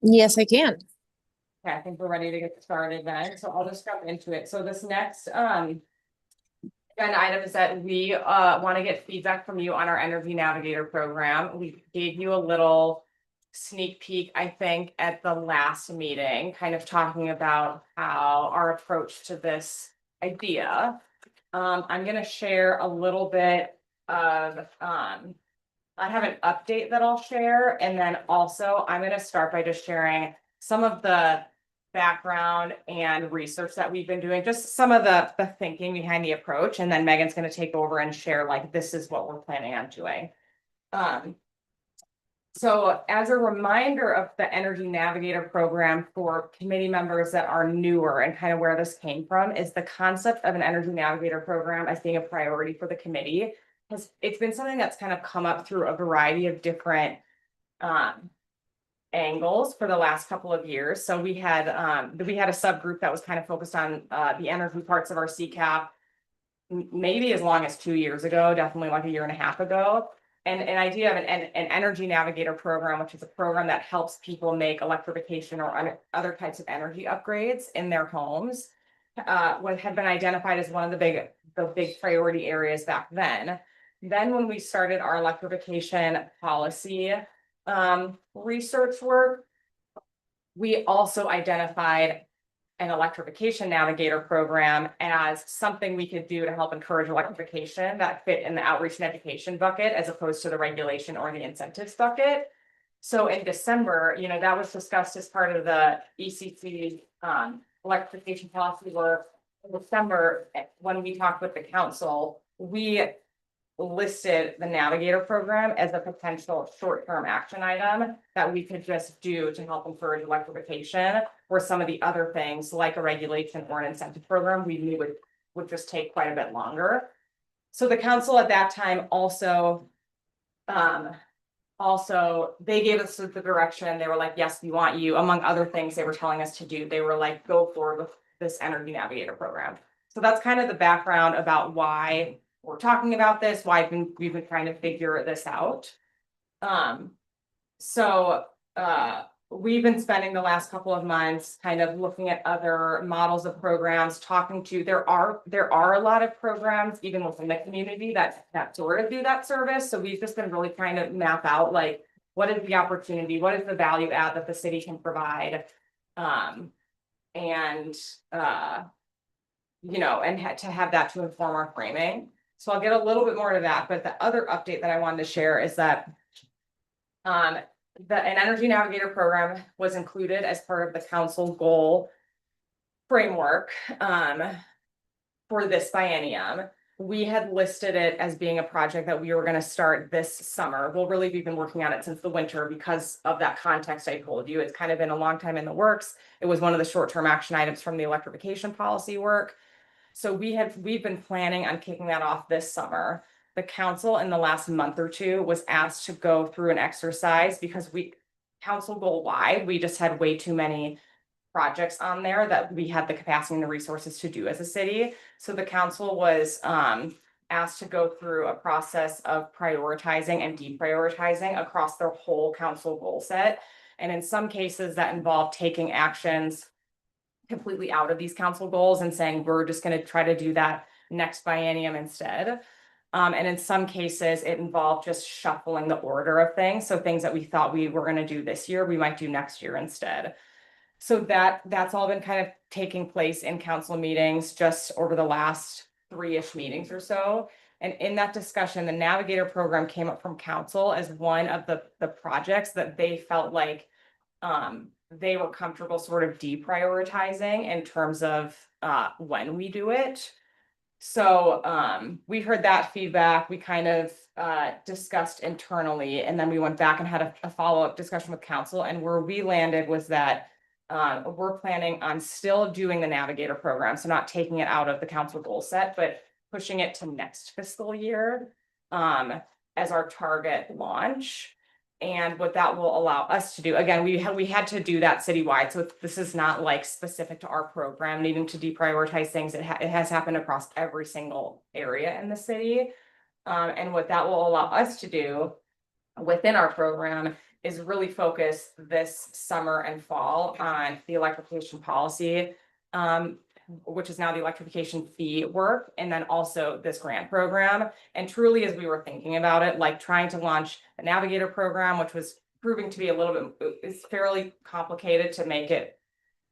Yes, I can. Okay, I think we're ready to get started then, so I'll just jump into it. So this next agenda item is that we want to get feedback from you on our Energy Navigator program. We gave you a little sneak peek, I think, at the last meeting, kind of talking about how our approach to this idea. I'm gonna share a little bit of I have an update that I'll share, and then also I'm gonna start by just sharing some of the background and research that we've been doing, just some of the thinking behind the approach, and then Megan's gonna take over and share like, this is what we're planning on doing. So as a reminder of the Energy Navigator program for committee members that are newer and kind of where this came from is the concept of an Energy Navigator program as being a priority for the committee. It's been something that's kind of come up through a variety of different angles for the last couple of years. So we had a subgroup that was kind of focused on the energy parts of our CCAP, maybe as long as 2 years ago, definitely like a year and a half ago. And an idea of an Energy Navigator program, which is a program that helps people make electrification or other types of energy upgrades in their homes, what had been identified as one of the big priority areas back then. Then when we started our electrification policy research work, we also identified an electrification navigator program as something we could do to help encourage electrification that fit in the outreach and education bucket as opposed to the regulation or the incentives bucket. So in December, that was discussed as part of the ECC electrification policy work. In December, when we talked with the council, we listed the navigator program as a potential short-term action item that we could just do to help encourage electrification, where some of the other things like a regulation or an incentive program we knew would just take quite a bit longer. So the council at that time also they gave us the direction. They were like, yes, we want you, among other things they were telling us to do. They were like, go forward with this Energy Navigator program. So that's kind of the background about why we're talking about this, why we've been trying to figure this out. We've been spending the last couple of months kind of looking at other models of programs, there are a lot of programs even within the community that sort of do that service. So we've just been really trying to map out like, what is the opportunity, what is the value add that the city can provide, and to have that to inform our framing. So I'll get a little bit more to that, but the other update that I wanted to share is that an Energy Navigator program was included as part of the council goal framework, for this biennium. We had listed it as being a project that we were gonna start this summer. Well, really, we've been working on it since the winter because of that context I told you. It's kind of been a long time in the works. It was one of the short-term action items from the electrification policy work. So we've been planning on kicking that off this summer. The council in the last month or two was asked to go through an exercise because council goal wide, we just had way too many projects on there that we had the capacity and the resources to do as a city. So the council was asked to go through a process of prioritizing and deprioritizing across their whole council goal set. And in some cases that involved taking actions completely out of these council goals and saying, we're just going to try to do that next biennium instead. And in some cases, it involved just shuffling the order of things. So things that we thought we were going to do this year, we might do next year instead. So that's all been kind of taking place in council meetings just over the last 3-ish meetings or so. And in that discussion, the Navigator program came up from council as one of the projects that they felt like they were comfortable sort of deprioritizing in terms of when we do it. So we heard that feedback. We kind of discussed internally, and then we went back and had a follow-up discussion with council. And where we landed was that we're planning on still doing the Navigator program, so not taking it out of the council goal set, but pushing it to next fiscal year as our target launch. And what that will allow us to do, again, we had to do that citywide. So this is not like specific to our program needing to deprioritize things. It has happened across every single area in the city. And what that will allow us to do within our program is really focus this summer and fall on the electrification policy, which is now the electrification fee work, and then also this grant program. And truly, as we were thinking about it, like trying to launch the Navigator program, which was proving to be a little bit, it's fairly complicated to make it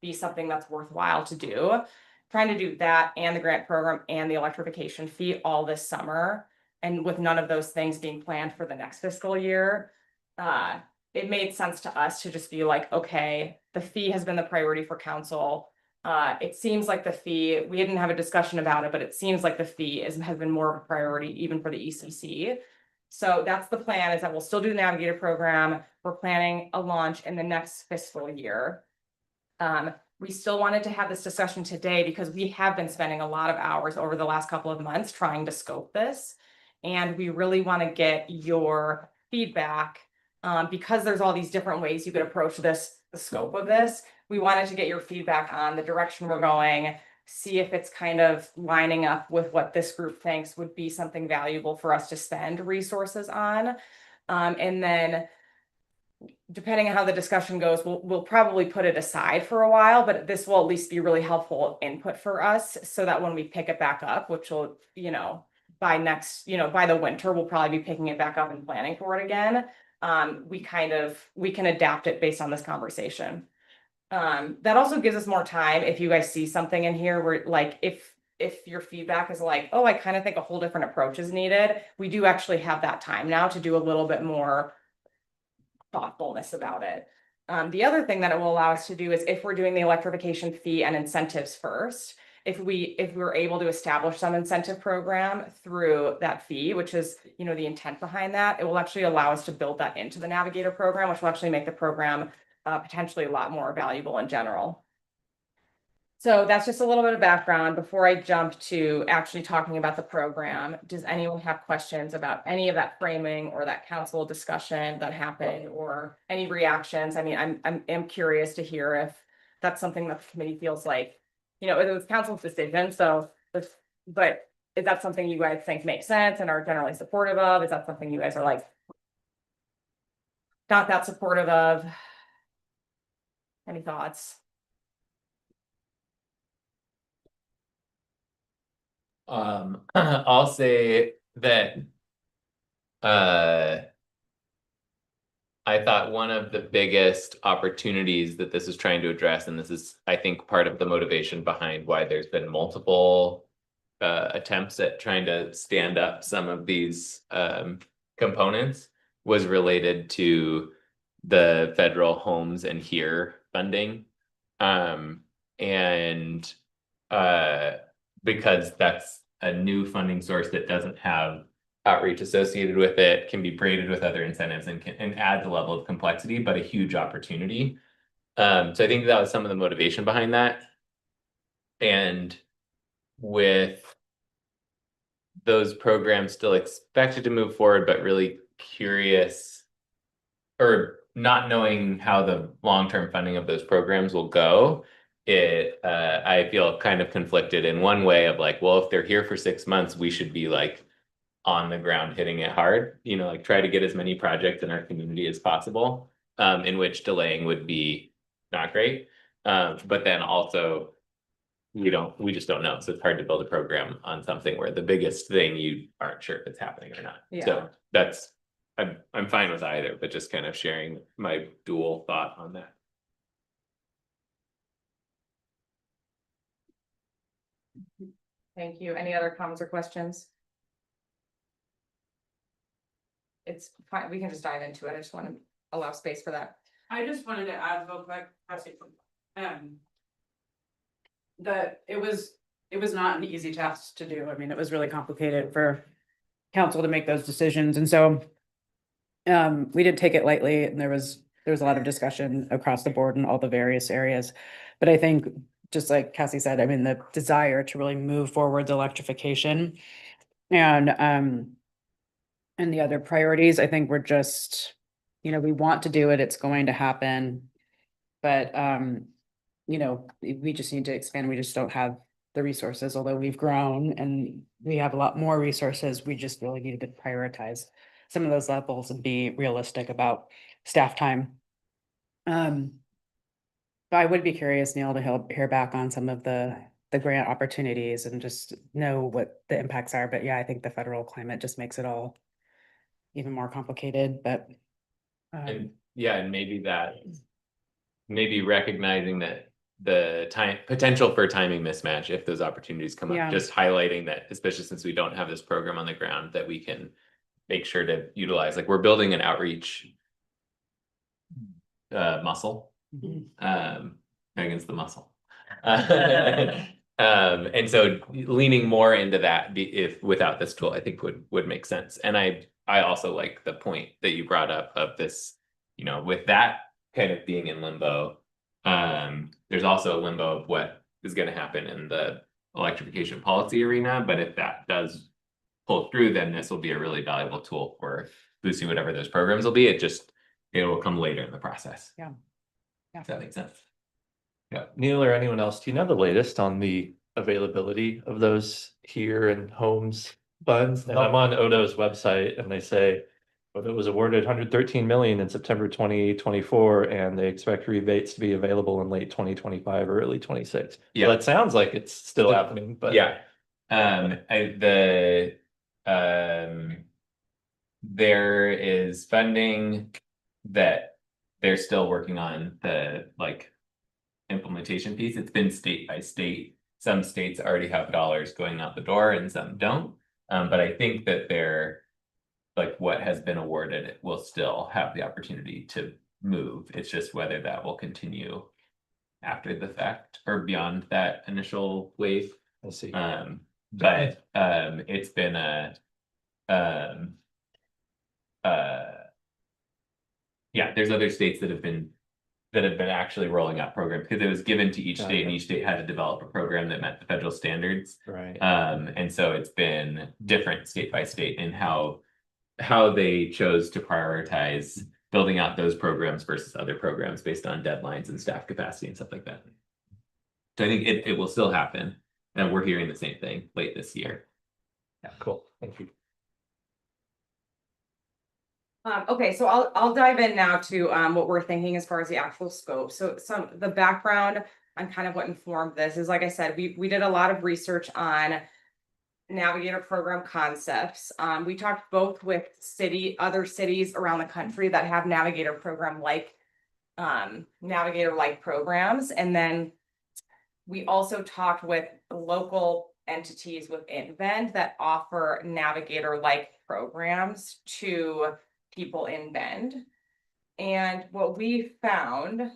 be something that's worthwhile to do. Trying to do that and the grant program and the electrification fee all this summer, and with none of those things being planned for the next fiscal year, it made sense to us to just be like, okay, the fee has been the priority for council. It seems like the fee, we didn't have a discussion about it, but it seems like the fee has been more of a priority even for the ECC. So that's the plan, is that we'll still do the Navigator program. We're planning a launch in the next fiscal year. We still wanted to have this discussion today because we have been spending a lot of hours over the last couple of months trying to scope this. And we really want to get your feedback because there's all these different ways you could approach this, the scope of this. We wanted to get your feedback on the direction we're going, see if it's kind of lining up with what this group thinks would be something valuable for us to spend resources on. And then depending on how the discussion goes, we'll probably put it aside for a while, but this will at least be really helpful input for us so that when we pick it back up, which will, by the winter, we'll probably be picking it back up and planning for it again. We can adapt it based on this conversation. That also gives us more time if you guys see something in here where, like, if your feedback is like, oh, I kind of think a whole different approach is needed, we do actually have that time now to do a little bit more thoughtfulness about it. The other thing that it will allow us to do is if we're doing the electrification fee and incentives first, if we're able to establish some incentive program through that fee, which is, the intent behind that, it will actually allow us to build that into the Navigator program, which will actually make the program potentially a lot more valuable in general. So that's just a little bit of background before I jump to actually talking about the program. Does anyone have questions about any of that framing or that council discussion that happened, or any reactions? I mean, I'm curious to hear if that's something that the committee feels like, it was council's decision. So, but is that something you guys think makes sense and are generally supportive of? Is that something you guys are like not that supportive of? Any thoughts? I'll say that I thought one of the biggest opportunities that this is trying to address, and this is, I think, part of the motivation behind why there's been multiple attempts at trying to stand up some of these components, was related to the federal homes and here funding. And because that's a new funding source that doesn't have outreach associated with it, can be braided with other incentives and adds a level of complexity, but a huge opportunity. So I think that was some of the motivation behind that. And with those programs still expected to move forward, but really curious or not knowing how the long-term funding of those programs will go, I feel kind of conflicted in one way of like, well, if they're here for 6 months, we should be like on the ground hitting it hard, like try to get as many projects in our community as possible, in which delaying would be not great. But then also we just don't know. So it's hard to build a program on something where the biggest thing you aren't sure if it's happening or not. Yeah. So I'm fine with either, but just kind of sharing my dual thought on that. Thank you. Any other comments or questions? It's fine. We can just dive into it. I just want to allow space for that. I just wanted to add real quick, that it was not an easy task to do. I mean, it was really complicated for council to make those decisions, and so we did take it lightly, and there was a lot of discussion across the board in all the various areas. But I think, just like Cassie said, I mean, the desire to really move forward the electrification and the other priorities, I think we're just, we want to do it, it's going to happen. But we just need to expand. We just don't have the resources, although we've grown and we have a lot more resources. We just really need to prioritize some of those levels and be realistic about staff time. But I would be curious, Neil, to hear back on some of the grant opportunities and just know what the impacts are. But yeah, I think the federal climate just makes it all even more complicated, but. And maybe recognizing that the potential for timing mismatch, if those opportunities come up, just highlighting that, especially since we don't have this program on the ground, that we can make sure to utilize, like we're building an outreach muscle. Megan's the muscle. And so leaning more into that, if without this tool, I think would make sense. And I also like the point that you brought up of this, with that kind of being in limbo, there's also a limbo of what is going to happen in the electrification policy arena. But if that does pull through, then this will be a really valuable tool for boosting whatever those programs will be. It will come later in the process. Yeah. If that makes sense. Yeah, Neil or anyone else, do you know the latest on the availability of those here and homes funds? And I'm on Odo's website and they say Odo was awarded 113 million in September 2024, and they expect rebates to be available in late 2025 or early 26. Yeah, so that sounds like it's still happening, but yeah, there is funding that they're still working on the implementation piece. It's been state by state. Some states already have dollars going out the door and some don't. But I think that they're what has been awarded, it will still have the opportunity to move. It's just whether that will continue after the fact or beyond that initial wave. I see. But it's been there's other states that have been actually rolling out programs because it was given to each state and each state had to develop a program that met the federal standards. Right. And so it's been different state by state in how they chose to prioritize building out those programs versus other programs based on deadlines and staff capacity and stuff like that. So I think it will still happen. And we're hearing the same thing late this year. Yeah, cool. Thank you. Okay, so I'll dive in now to what we're thinking as far as the actual scope. So the background on kind of what informed this is, like I said, we did a lot of research on Navigator program concepts. We talked both with other cities around the country that have Navigator program Navigator like programs, and then we also talked with local entities within Bend that offer Navigator like programs to people in Bend. And what we found,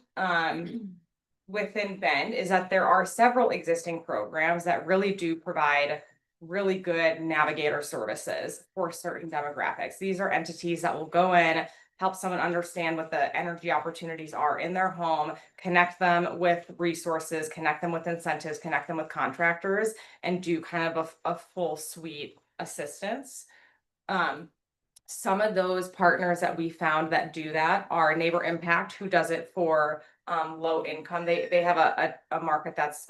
within Bend is that there are several existing programs that really do provide really good navigator services for certain demographics. These are entities that will go in, help someone understand what the energy opportunities are in their home, connect them with resources, connect them with incentives, connect them with contractors, and do kind of a full suite assistance. Some of those partners that we found that do that are Neighbor Impact, who does it for low income. They have a market that's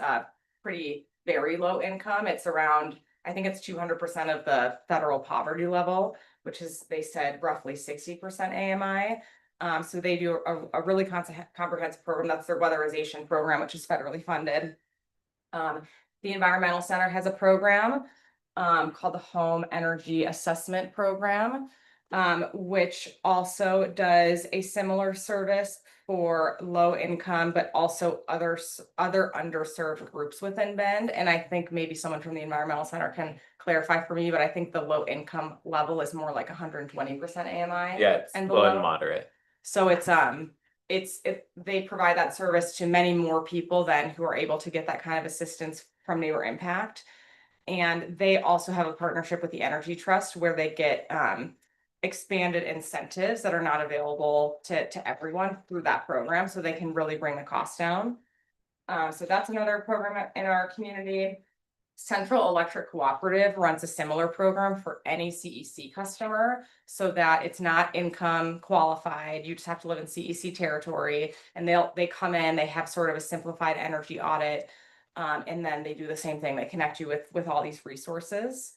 pretty very low income. It's around, I think it's 200% of the federal poverty level, which is, they said, roughly 60% AMI. So they do a really comprehensive program. That's their weatherization program, which is federally funded. The Environmental Center has a program called the Home Energy Assessment Program, which also does a similar service for low income, but also other underserved groups within Bend. And I think maybe someone from the Environmental Center can clarify for me, but I think the low income level is more like 120% AMI. Yeah, it's and low and below. moderate. So they provide that service to many more people than who are able to get that kind of assistance from Neighbor Impact. And they also have a partnership with the Energy Trust where they get expanded incentives that are not available to everyone through that program, so they can really bring the cost down. So that's another program in our community. Central Electric Cooperative runs a similar program for any CEC customer, so that it's not income qualified. You just have to live in CEC territory, and they come in, they have sort of a simplified energy audit. And then they do the same thing. They connect you with all these resources.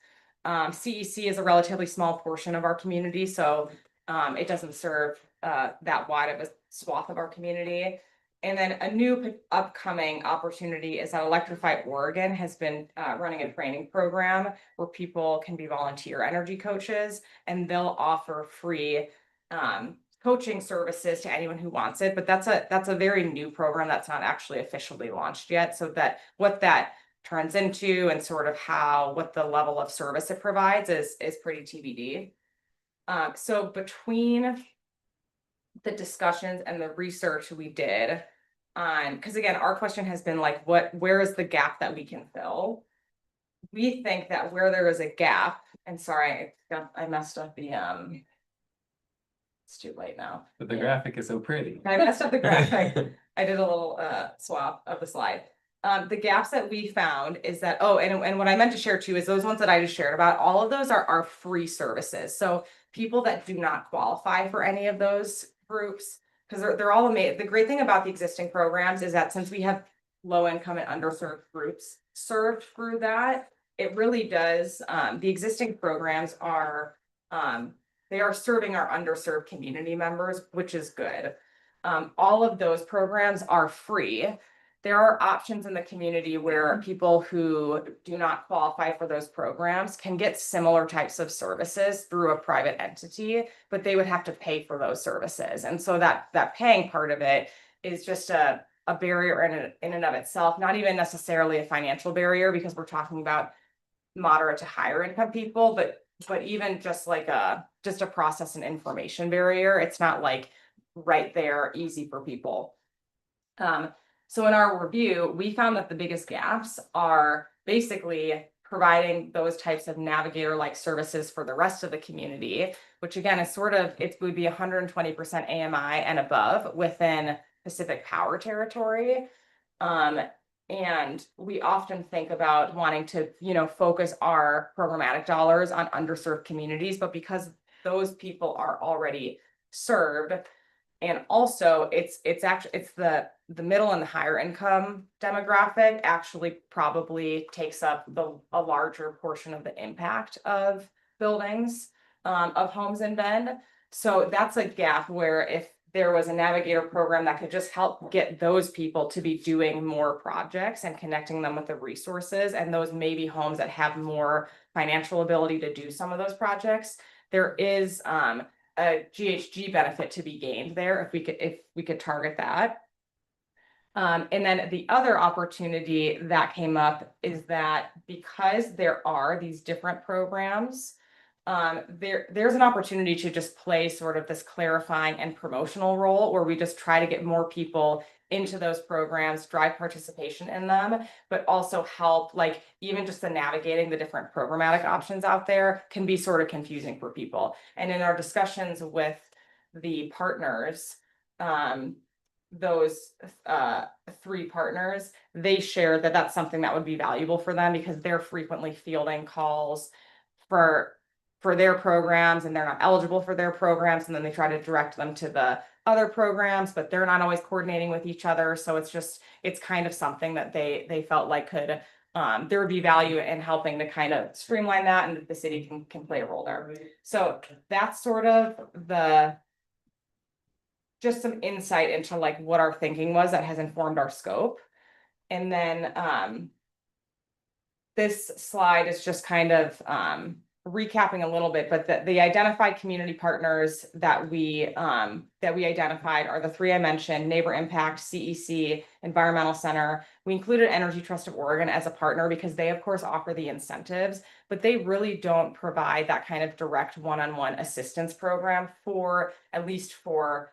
CEC is a relatively small portion of our community, so it doesn't serve that wide of a swath of our community. And then a new upcoming opportunity is that Electrify Oregon has been running a training program where people can be volunteer energy coaches, and they'll offer free coaching services to anyone who wants it. But that's a very new program that's not actually officially launched yet. So that what that turns into and sort of what the level of service it provides is pretty TBD. So between the discussions and the research we did on, because again, our question has been like, where is the gap that we can fill? We think that where there is a gap, and sorry, I messed up the it's too late now. But the graphic is so pretty. I messed up the graphic. I did a little swap of the slide. The gaps that we found is that, and what I meant to share too is those ones that I just shared about, all of those are free services. So people that do not qualify for any of those groups, because they're all amazing. The great thing about the existing programs is that since we have low income and underserved groups served through that, it really does, the existing programs are, they are serving our underserved community members, which is good. All of those programs are free. There are options in the community where people who do not qualify for those programs can get similar types of services through a private entity, but they would have to pay for those services. And so that paying part of it is just a barrier in and of itself, not even necessarily a financial barrier, because we're talking about moderate to higher income people, but even just like just a process and information barrier. It's not like right there easy for people. So in our review, we found that the biggest gaps are basically providing those types of navigator-like services for the rest of the community, which again is it would be 120% AMI and above within Pacific Power territory. And we often think about wanting to, focus our programmatic dollars on underserved communities, but because those people are already served, and also it's the middle and the higher income demographic actually probably takes up a larger portion of the impact of buildings, of homes in Bend. So that's a gap where if there was a navigator program that could just help get those people to be doing more projects and connecting them with the resources, and those maybe homes that have more financial ability to do some of those projects, there is a GHG benefit to be gained there if we could target that. And then the other opportunity that came up is that because there are these different programs, there's an opportunity to just play sort of this clarifying and promotional role where we just try to get more people into those programs, drive participation in them, but also help, like, even just the navigating the different programmatic options out there can be sort of confusing for people. And in our discussions with the partners, those 3 partners, they shared that that's something that would be valuable for them because they're frequently fielding calls for their programs and they're not eligible for their programs, and then they try to direct them to the other programs, but they're not always coordinating with each other. So it's kind of something that they felt like could there would be value in helping to kind of streamline that, and the city can play a role there. So that's sort of just some insight into like what our thinking was that has informed our scope. And then this slide is just kind of recapping a little bit, but the identified community partners that we identified are the 3 I mentioned: Neighbor Impact, CEC, Environmental Center. We included Energy Trust of Oregon as a partner because they of course offer the incentives, but they really don't provide that kind of direct one-on-one assistance program for, at least for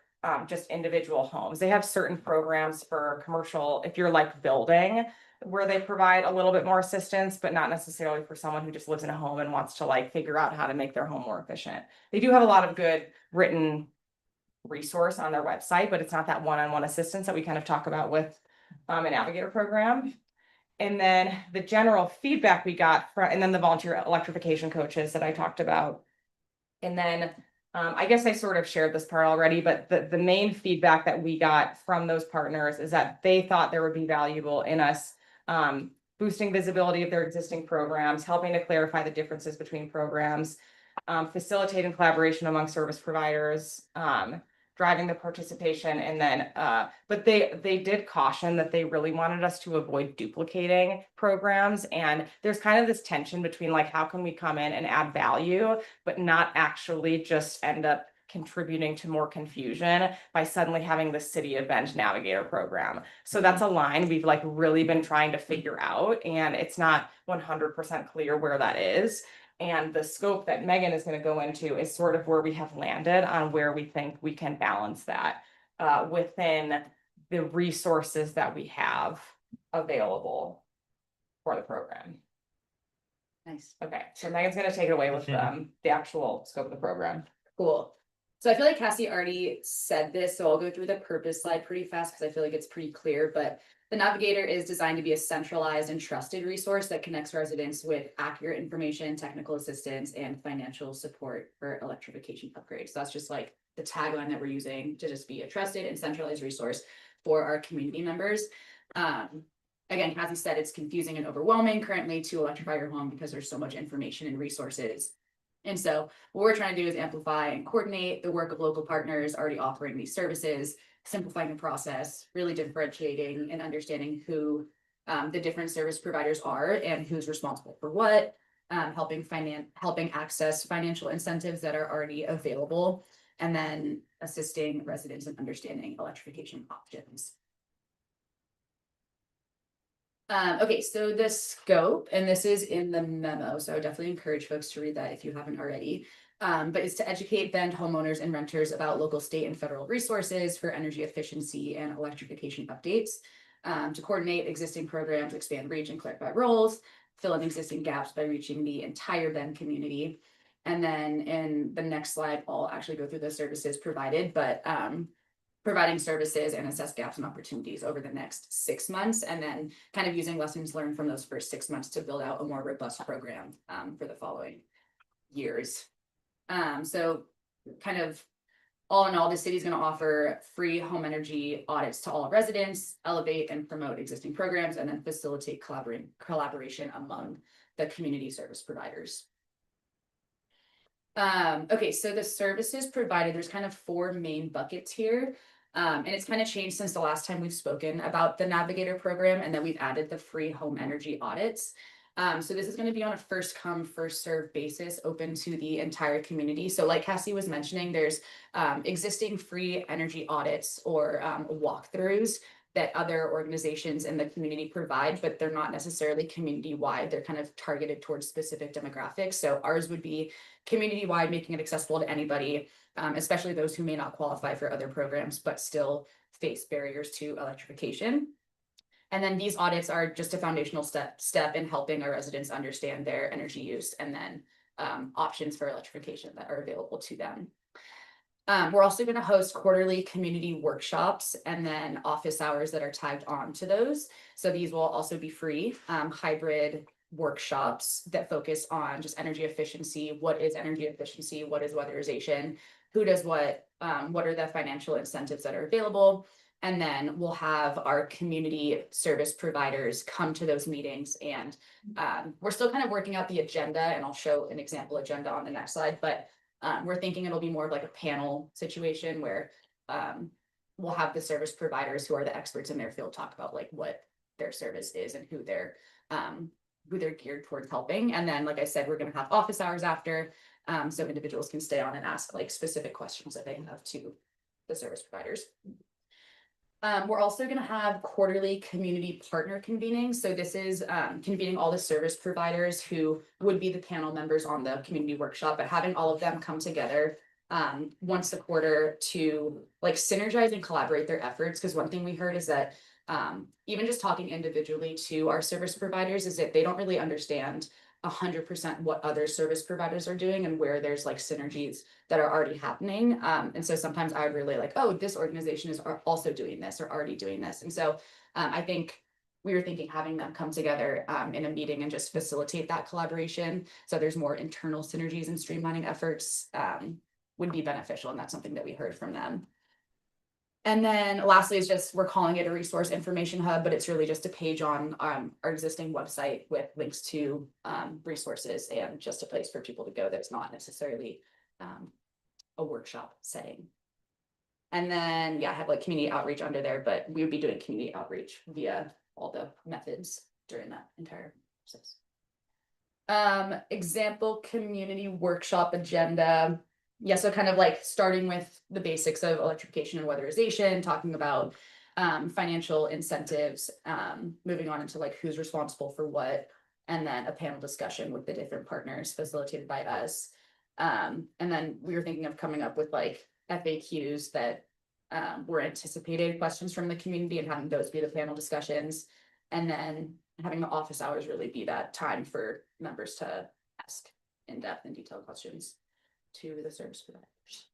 just individual homes. They have certain programs for commercial, if you're like building, where they provide a little bit more assistance, but not necessarily for someone who just lives in a home and wants to like figure out how to make their home more efficient. They do have a lot of good written resource on their website, but it's not that one-on-one assistance that we kind of talk about with a navigator program. And then the general feedback we got from, and then the volunteer electrification coaches that I talked about. And then I guess I sort of shared this part already, but the main feedback that we got from those partners is that they thought there would be valuable in us boosting visibility of their existing programs, helping to clarify the differences between programs, facilitating collaboration among service providers, driving the participation, and then but they did caution that they really wanted us to avoid duplicating programs. And there's kind of this tension between like, how can we come in and add value but not actually just end up contributing to more confusion by suddenly having the city event navigator program. So that's a line we've like really been trying to figure out, and it's not 100% clear where that is. And the scope that Megan is going to go into is sort of where we have landed on where we think we can balance that within the resources that we have available for the program. Nice. Okay, so Megan's going to take it away with the actual scope of the program. Cool. So I feel like Cassie already said this, so I'll go through the purpose slide pretty fast because I feel like it's pretty clear, but the Navigator is designed to be a centralized and trusted resource that connects residents with accurate information, technical assistance, and financial support for electrification upgrades. So that's just like the tagline that we're using, to just be a trusted and centralized resource for our community members. Again, Cassie said it's confusing and overwhelming currently to electrify your home because there's so much information and resources. And so what we're trying to do is amplify and coordinate the work of local partners already offering these services, simplifying the process, really differentiating and understanding who the different service providers are and who's responsible for what, helping access financial incentives that are already available, and then assisting residents in understanding electrification options. Okay, so the scope, and this is in the memo, so I would definitely encourage folks to read that if you haven't already. But it's to educate then homeowners and renters about local, state, and federal resources for energy efficiency and electrification updates, to coordinate existing programs, expand reach, and clarify roles, fill in existing gaps by reaching the entire Bend community. And then in the next slide, I'll actually go through the services provided, but providing services and assess gaps and opportunities over the next 6 months, and then kind of using lessons learned from those first 6 months to build out a more robust program for the following years. So kind of all in all, the city is going to offer free home energy audits to all residents, elevate and promote existing programs, and then facilitate collaboration among the community service providers. Okay, so the services provided, there's kind of 4 main buckets here. And it's kind of changed since the last time we've spoken about the Navigator program, and then we've added the free home energy audits. So this is going to be on a first come, first serve basis, open to the entire community. So like Cassie was mentioning, there's existing free energy audits or walkthroughs that other organizations in the community provide, but they're not necessarily community-wide. They're kind of targeted towards specific demographics. So ours would be community-wide, making it accessible to anybody, especially those who may not qualify for other programs, but still face barriers to electrification. And then these audits are just a foundational step in helping our residents understand their energy use and then options for electrification that are available to them. We're also going to host quarterly community workshops and then office hours that are tagged on to those. So these will also be free, hybrid workshops that focus on just energy efficiency. What is energy efficiency? What is weatherization? Who does what? What are the financial incentives that are available? And then we'll have our community service providers come to those meetings. And we're still kind of working out the agenda, and I'll show an example agenda on the next slide, but we're thinking it'll be more of like a panel situation where we'll have the service providers who are the experts in their field talk about like what their service is and who they're geared towards helping. And then, like I said, we're going to have office hours after, so individuals can stay on and ask like specific questions that they have to the service providers. We're also going to have quarterly community partner convenings. So this is convening all the service providers who would be the panel members on the community workshop, but having all of them come together once a quarter to like synergize and collaborate their efforts. Because one thing we heard is that even just talking individually to our service providers is that they don't really understand 100% what other service providers are doing and where there's like synergies that are already happening. And so sometimes I would relay like, oh, this organization is also doing this or already doing this. And so I think we were thinking having them come together in a meeting and just facilitate that collaboration. So there's more internal synergies and streamlining efforts would be beneficial. And that's something that we heard from them. And then lastly is just, we're calling it a resource information hub, but it's really just a page on our existing website with links to resources and just a place for people to go that's not necessarily a workshop setting. And then, yeah, I have like community outreach under there, but we would be doing community outreach via all the methods during that entire process. Example community workshop agenda. Yeah, so kind of like starting with the basics of electrification and weatherization, talking about financial incentives, moving on into like who's responsible for what, and then a panel discussion with the different partners facilitated by us. And then we were thinking of coming up with like FAQs that were anticipated questions from the community and having those be the panel discussions. And then having the office hours really be that time for members to ask in-depth and detailed questions to the service providers.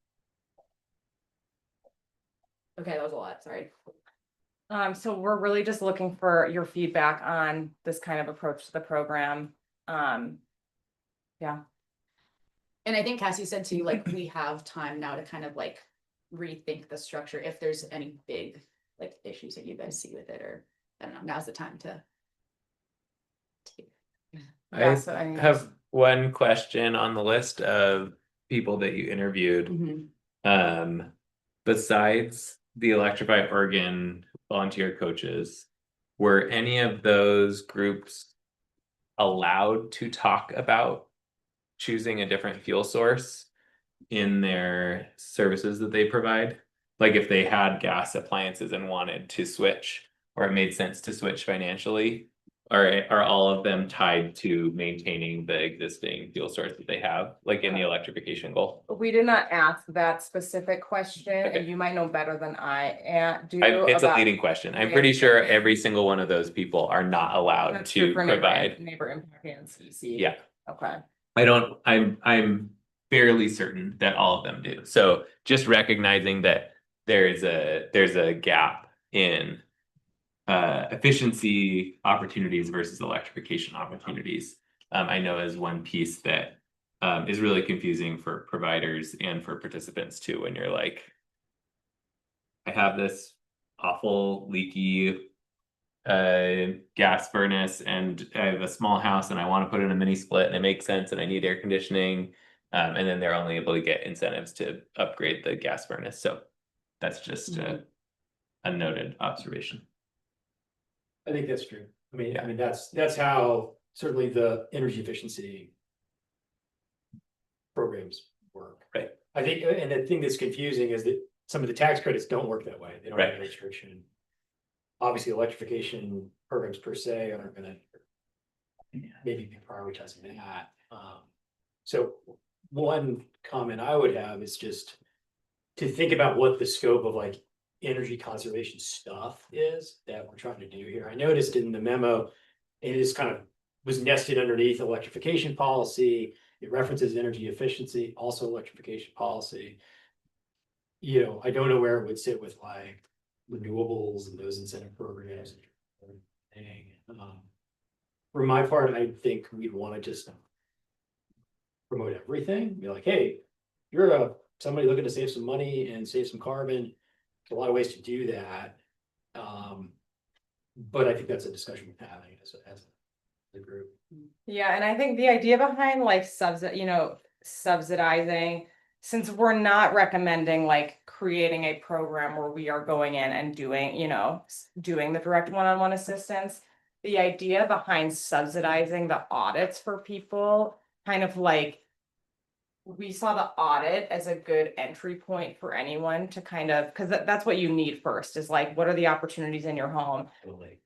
Okay, that was a lot, sorry. So we're really just looking for your feedback on this kind of approach to the program. Yeah. And I think Cassie said too, like we have time now to kind of like rethink the structure if there's any big like issues that you guys see with it, or I don't know, now's the time to I have one question on the list of people that you interviewed. Besides the Electrify Oregon volunteer coaches, were any of those groups allowed to talk about choosing a different fuel source in their services that they provide? Like if they had gas appliances and wanted to switch, or it made sense to switch financially, or are all of them tied to maintaining the existing fuel source that they have, like in the electrification goal? We did not ask that specific question, and you might know better than I do. It's a leading question. I'm pretty sure every single one of those people are not allowed to provide neighbor impact and CC. Yeah. Okay. I'm fairly certain that all of them do. So just recognizing that there's a gap in efficiency opportunities versus electrification opportunities, I know is one piece that is really confusing for providers and for participants too, when you're like, I have this awful leaky gas furnace and I have a small house and I want to put in a mini split and it makes sense and I need air conditioning, and then they're only able to get incentives to upgrade the gas furnace. So that's just a noted observation. I think that's true. I mean, that's how certainly the energy efficiency programs work. Right. I think, and the thing that's confusing is that some of the tax credits don't work that way. They don't have Right. a restriction. obviously electrification programs per se aren't gonna maybe be prioritizing that. So one comment I would have is just to think about what the scope of like energy conservation stuff is that we're trying to do here. I noticed in the memo, it is kind of was nested underneath electrification policy. It references energy efficiency, also electrification policy. You know, I don't know where it would sit with like renewables and those incentive programs. For my part, I think we'd want to just promote everything. Be like, hey, you're somebody looking to save some money and save some carbon. There's a lot of ways to do that. But I think that's a discussion we're having as a group. Yeah, and I think the idea behind like subsidizing, since we're not recommending like creating a program where we are going in and doing, doing the direct one-on-one assistance. The idea behind subsidizing the audits for people, kind of like we saw the audit as a good entry point for anyone to kind of, because that's what you need first is like, what are the opportunities in your home? Totally.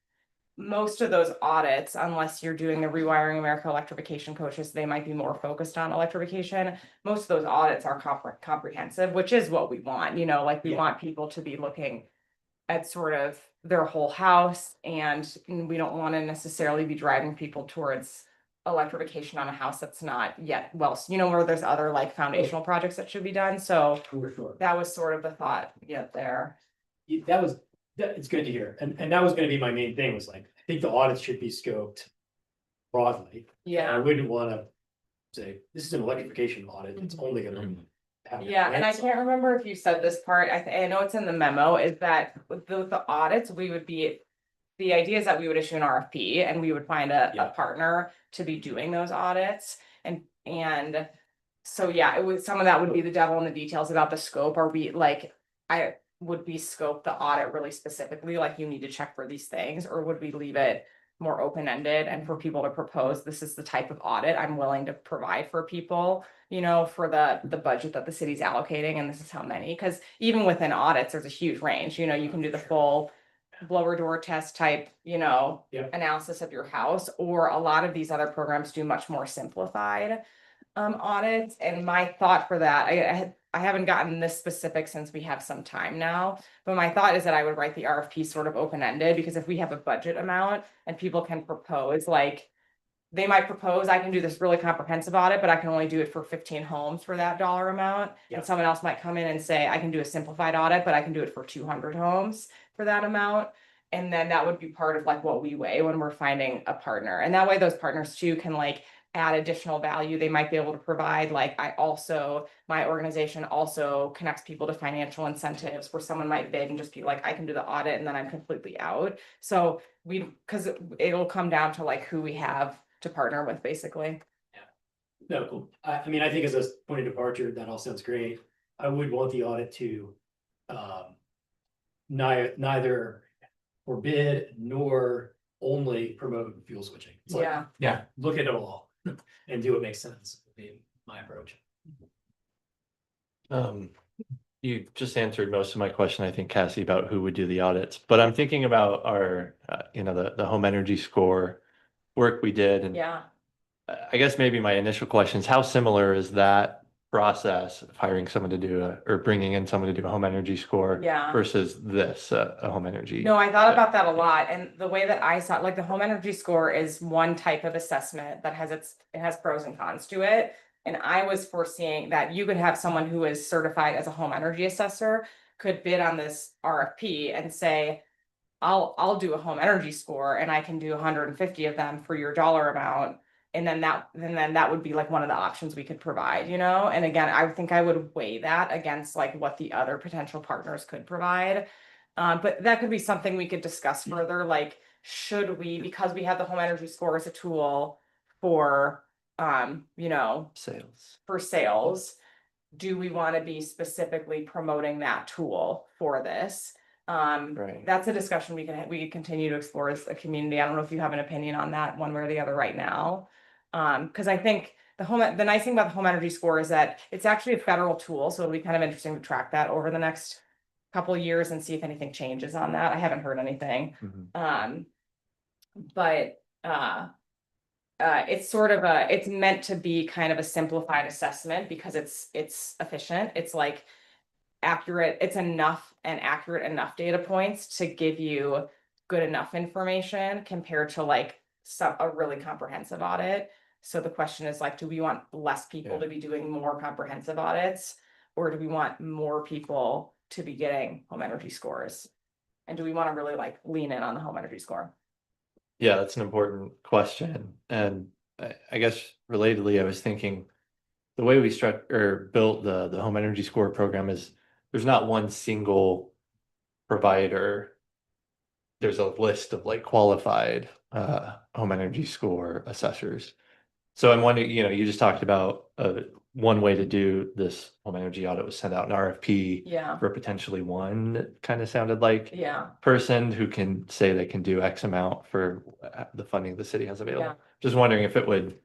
Most of those audits, unless you're doing the Rewiring America electrification coaches, they might be more focused on electrification. Most of those audits are comprehensive, which is what we want, like we want people to be looking at sort of their whole house, and we don't want to necessarily be driving people towards electrification on a house that's not yet well, where there's other like foundational projects that should be done. So For sure. that was sort of the thought there. It's good to hear. And that was gonna be my main thing was like, I think the audits should be scoped broadly. I Yeah. wouldn't wanna say, this is an electrification audit, it's only gonna have. Yeah, and I can't remember if you said this part, I know it's in the memo, is that with the audits, the idea is that we would issue an RFP and we would find a partner to be doing those audits. And so, yeah, some of that would be the devil in the details about the scope. Are we like, would we scope the audit really specifically, like you need to check for these things, or would we leave it more open-ended and for people to propose, this is the type of audit I'm willing to provide for people, for the budget that the city's allocating, and this is how many, because even within audits, there's a huge range, you can do the full blower door test type, analysis of your house, or a lot of these other programs do much more simplified audits. And my thought for that, I haven't gotten this specific since we have some time now, but my thought is that I would write the RFP sort of open-ended, because if we have a budget amount and people can propose, like they might propose, I can do this really comprehensive audit, but I can only do it for 15 homes for that dollar amount. Yeah. And someone else might come in and say, I can do a simplified audit, but I can do it for 200 homes for that amount. And then that would be part of like what we weigh when we're finding a partner. And that way those partners too can like add additional value they might be able to provide. Like my organization also connects people to financial incentives where someone might bid and just be like, I can do the audit and then I'm completely out. So because it'll come down to like who we have to partner with, basically. No, cool. I mean, I think as a point of departure, that all sounds great. I would want the audit to neither forbid nor only promote fuel switching. It's like, look at it all and do what makes sense, would be my approach. You just answered most of my question, I think, Cassie, about who would do the audits, but I'm thinking about our, the home energy score work we did. And I guess maybe my initial question is, how similar is that process of hiring someone to do or bringing in someone to do a home energy score versus this, a home energy? No, I thought about that a lot. And the way that I saw, like the home energy score is one type of assessment that it has pros and cons to it. And I was foreseeing that you could have someone who is certified as a home energy assessor could bid on this RFP and say, I'll do a home energy score and I can do 150 of them for your dollar amount. And then that would be like one of the options we could provide, and again, I think I would weigh that against like what the other potential partners could provide. But that could be something we could discuss further, like should we, because we have the home energy score as a tool for sales, do we want to be specifically promoting that tool for this? Right. That's a discussion we can continue to explore as a community. I don't know if you have an opinion on that one way or the other right now. Because I think the nice thing about the home energy score is that it's actually a federal tool, so it'll be kind of interesting to track that over the next couple years and see if anything changes on that. I haven't heard anything. Mhm. But it's sort of it's meant to be kind of a simplified assessment because it's efficient. It's like accurate, it's enough and accurate enough data points to give you good enough information compared to like a really comprehensive audit. So the question is like, do we want less people to be doing more comprehensive audits? Or do we want more people to be getting home energy scores? And do we want to really like lean in on the home energy score? Yeah, that's an important question. And I guess relatedly, I was thinking the way we built the home energy score program is there's not one single provider. There's a list of like qualified home energy score assessors. So I'm wondering, you just talked about one way to do this home energy audit was send out an RFP Yeah. for potentially one, kind of sounded like Yeah. person who can say they can do X amount for the funding the city has available. Yeah. Just wondering if it would,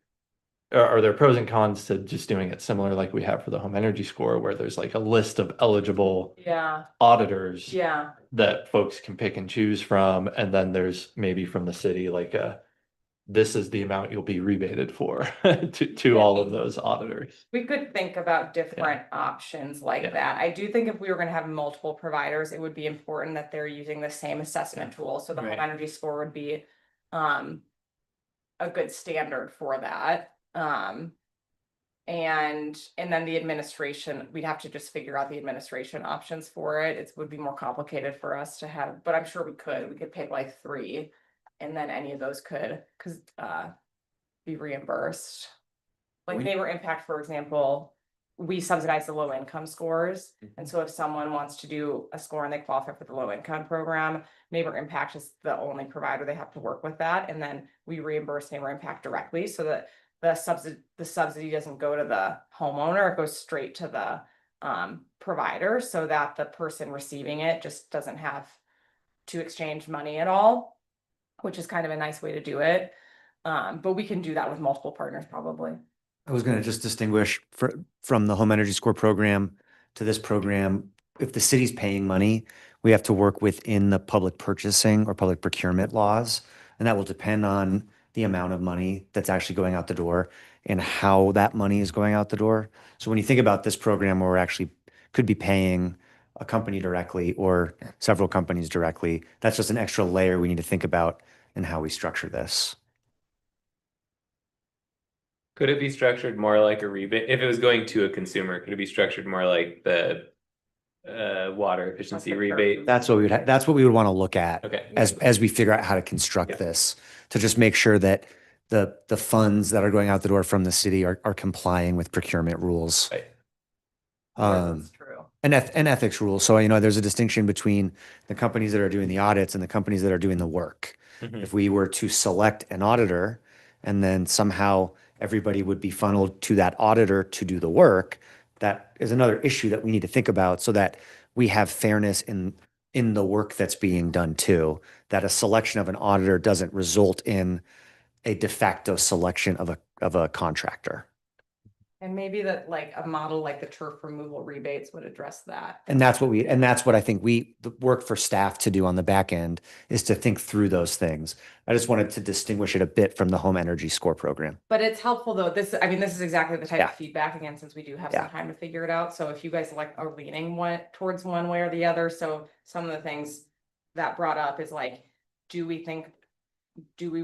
are there pros and cons to just doing it similar like we have for the home energy score, where there's like a list of eligible Yeah. auditors Yeah. that folks can pick and choose from, and then there's maybe from the city like this is the amount you'll be rebated for to all of those auditors. We could think about different options like Yeah. that. I do think if we were gonna have multiple providers, it would be important that they're using the same assessment tool. So the home Right. energy score would be a good standard for that. And then the administration, we'd have to just figure out the administration options for it. It would be more complicated for us to have, but I'm sure we could pick like 3. And then any of those could be reimbursed. Like neighbor impact, for example, we subsidize the low income scores. And so if someone wants to do a score and they qualify for the low income program, neighbor impact is the only provider they have to work with that. And then we reimburse neighbor impact directly so that the subsidy doesn't go to the homeowner, it goes straight to the provider so that the person receiving it just doesn't have to exchange money at all, which is kind of a nice way to do it. But we can do that with multiple partners probably. I was going to just distinguish from the home energy score program to this program. If the city's paying money, we have to work within the public purchasing or public procurement laws. And that will depend on the amount of money that's actually going out the door and how that money is going out the door. So when you think about this program where we're actually could be paying a company directly or several companies directly, that's just an extra layer we need to think about in how we structure this. Could it be structured more like a rebate? If it was going to a consumer, could it be structured more like the water efficiency rebate? That's what that's what we would want to look at Okay. as we figure out how to construct this, to just make sure that the funds that are going out the door from the city are complying with procurement rules. Right. That's true. And ethics rules. So, there's a distinction between the companies that are doing the audits and the companies that are doing the work. Mhm. If we were to select an auditor and then somehow everybody would be funneled to that auditor to do the work, that is another issue that we need to think about so that we have fairness in the work that's being done too, that a selection of an auditor doesn't result in a de facto selection of a contractor. And maybe that like a model like the turf removal rebates would address that. And that's what I think the work for staff to do on the back end is to think through those things. I just wanted to distinguish it a bit from the home energy score program. But it's helpful though. This is exactly the type Yeah. of feedback, again, since we do have Yeah. some time to figure it out. So if you guys like are leaning towards one way or the other, so some of the things that brought up is like, do we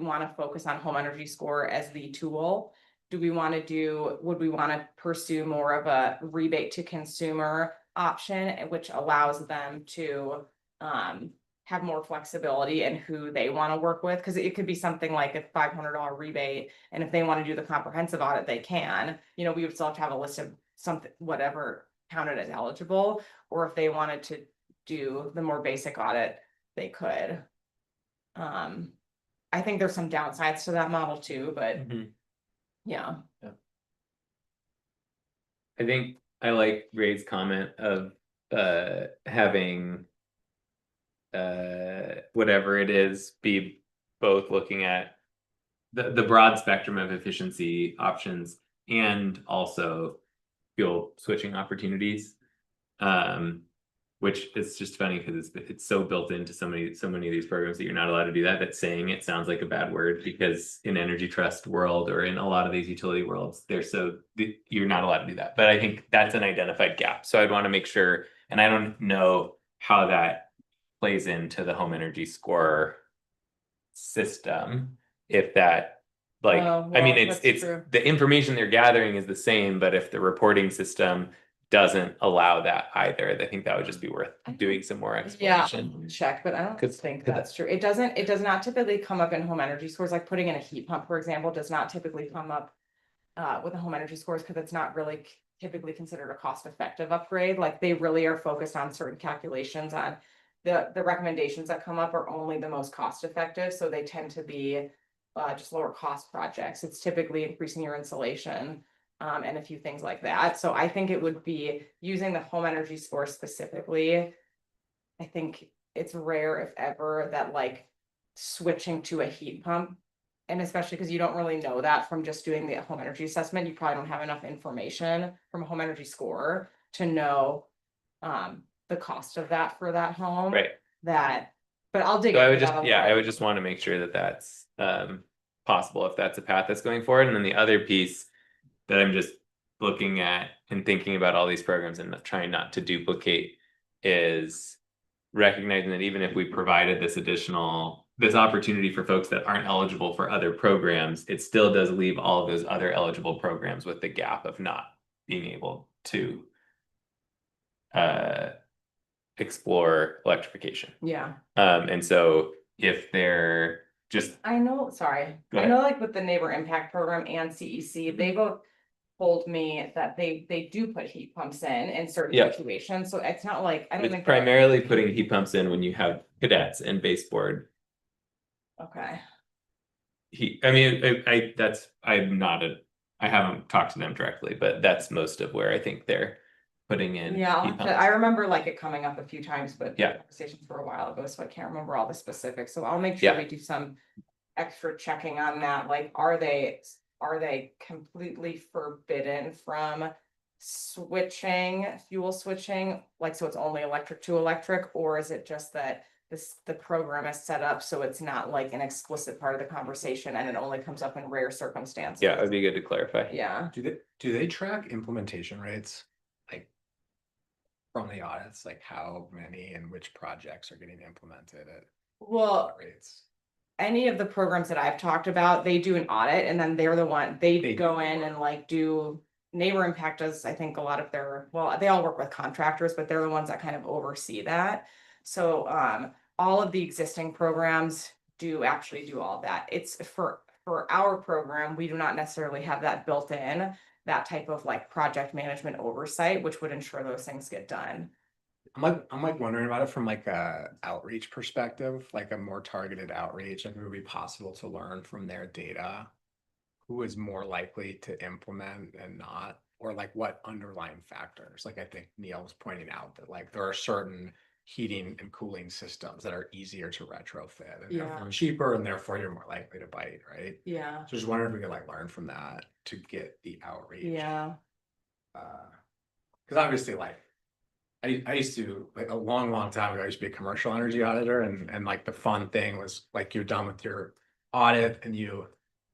want to focus on home energy score as the tool? Would we want to pursue more of a rebate to consumer option, which allows them to have more flexibility in who they want to work with? Because it could be something like a $500 rebate, and if they want to do the comprehensive audit, they can. We would still have to have a list of something, whatever counted as eligible, or if they wanted to do the more basic audit, they could. I think there's some downsides to that model too, but Mhm. yeah. I think I like Ray's comment of having whatever it is be both looking at the broad spectrum of efficiency options and also fuel switching opportunities, which is just funny because it's so built into so many of these programs that you're not allowed to do that. That saying it sounds like a bad word because in energy trust world or in a lot of these utility worlds, you're not allowed to do that. But I think that's an identified gap. So I'd want to make sure, and I don't know how that plays into the home energy score system. If that, like, Oh, I mean, well, it's that's true. the information they're gathering is the same, but if the reporting system doesn't allow that either, I think that would just be worth doing some more Yeah, exploration. check, but I don't 'Cause- think 'cause that's true. It does not typically come up in home energy scores, like putting in a heat pump, for example, does not typically come up with the home energy scores, because it's not really typically considered a cost-effective upgrade. Like, they really are focused on certain calculations on the recommendations that come up are only the most cost-effective, so they tend to be just lower cost projects. It's typically increasing your insulation and a few things like that. So I think it would be using the home energy score specifically. I think it's rare, if ever, that like switching to a heat pump. And especially because you don't really know that from just doing the home energy assessment, you probably don't have enough information from a home energy score to know the cost of that for that home. Right. But I'll dig So I into would just, that a yeah, I little. would just want to make sure that that's possible if that's a path that's going forward. And then the other piece that I'm just looking at and thinking about all these programs and trying not to duplicate is recognizing that even if we provided this opportunity for folks that aren't eligible for other programs, it still does leave all of those other eligible programs with the gap of not being able to explore electrification. Yeah, And so if they're just, I know, sorry. Go I ahead. know, like with the neighbor impact program and CEC, they both told me that they do put heat pumps in certain Yeah. situations. So it's not like, I don't it's think they're- primarily putting heat pumps in when you have cadets and baseboard Okay. heat. I mean, I haven't talked to them directly, but that's most of where I think they're putting in Yeah, heat pumps. I remember like it coming up a few times, but Yeah. conversations for a while ago, so I can't remember all the specifics. So I'll make sure Yeah. we do some extra checking on that. Like, are they completely forbidden from fuel switching? Like, so it's only electric to electric, or is it just that the program is set up so it's not like an explicit part of the conversation and it only comes up in rare circumstances? Yeah, it'd be good to clarify. Yeah. Do they track implementation rates? Like from the audits, like how many and which projects are getting implemented at Well, what rates? any of the programs that I've talked about, they do an audit and then they're the one, they go in and like do neighbor impact does, I think a lot of they all work with contractors, but they're the ones that kind of oversee that. So all of the existing programs actually do all that. It's for our program, we do not necessarily have that built in, that type of like project management oversight, which would ensure those things get done. I'm like wondering about it from like a outreach perspective, like a more targeted outreach, and it would be possible to learn from their data who is more likely to implement and not, or like what underlying factors. Like I think Neil was pointing out that like there are certain heating and cooling systems that are easier to retrofit and Yeah. therefore cheaper, and therefore you're more likely to bite, right? Yeah. So just wondering if we could like learn from that to get the outreach. Yeah. Because obviously, like I used to, like a long time ago, I used to be a commercial energy auditor, and like the fun thing was like you're done with your audit and you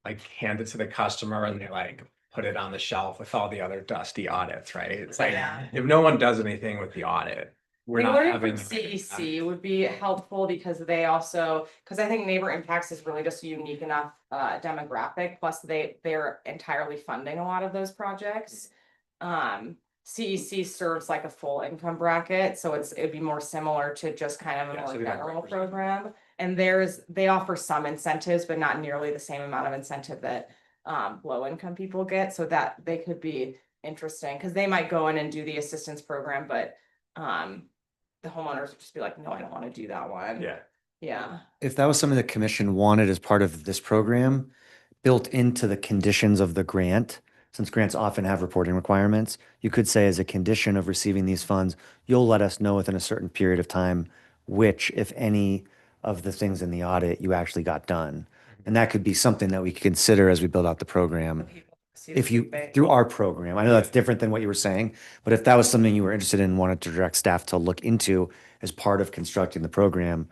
like hand it to the customer and they like put it on the shelf with all the other dusty audits, right? It's like Yeah. if no one does anything with the audit, we're not Learning having from CEC would be helpful because they also, because I think neighbor impacts is really just a unique enough demographic, plus they're entirely funding a lot of those projects. CEC serves like a full income bracket, so it'd be more similar to just kind of a Yeah, so more they don't general represent. program. And they offer some incentives, but not nearly the same amount of incentive that low income people get, so that they could be interesting, because they might go in and do the assistance program, but the homeowners would just be like, no, I don't want to do that one. Yeah. If that was something the commission wanted as part of this program, built into the conditions of the grant, since grants often have reporting requirements, you could say as a condition of receiving these funds, you'll let us know within a certain period of time which, if any, of the things in the audit you actually got done. And that could be something that we could consider as we build out the program. if you, feedback. through our program. I know that's different than what you were saying, but if that was something you were interested in, wanted to direct staff to look into as part of constructing the program,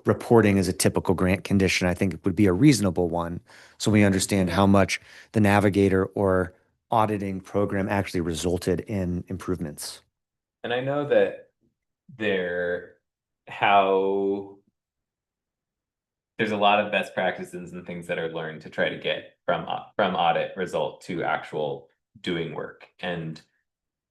reporting is a typical grant condition. I think it would be a reasonable one. So we understand how much the navigator or auditing program actually resulted in improvements. And I know that how there's a lot of best practices and things that are learned to try to get from audit result to actual doing work. And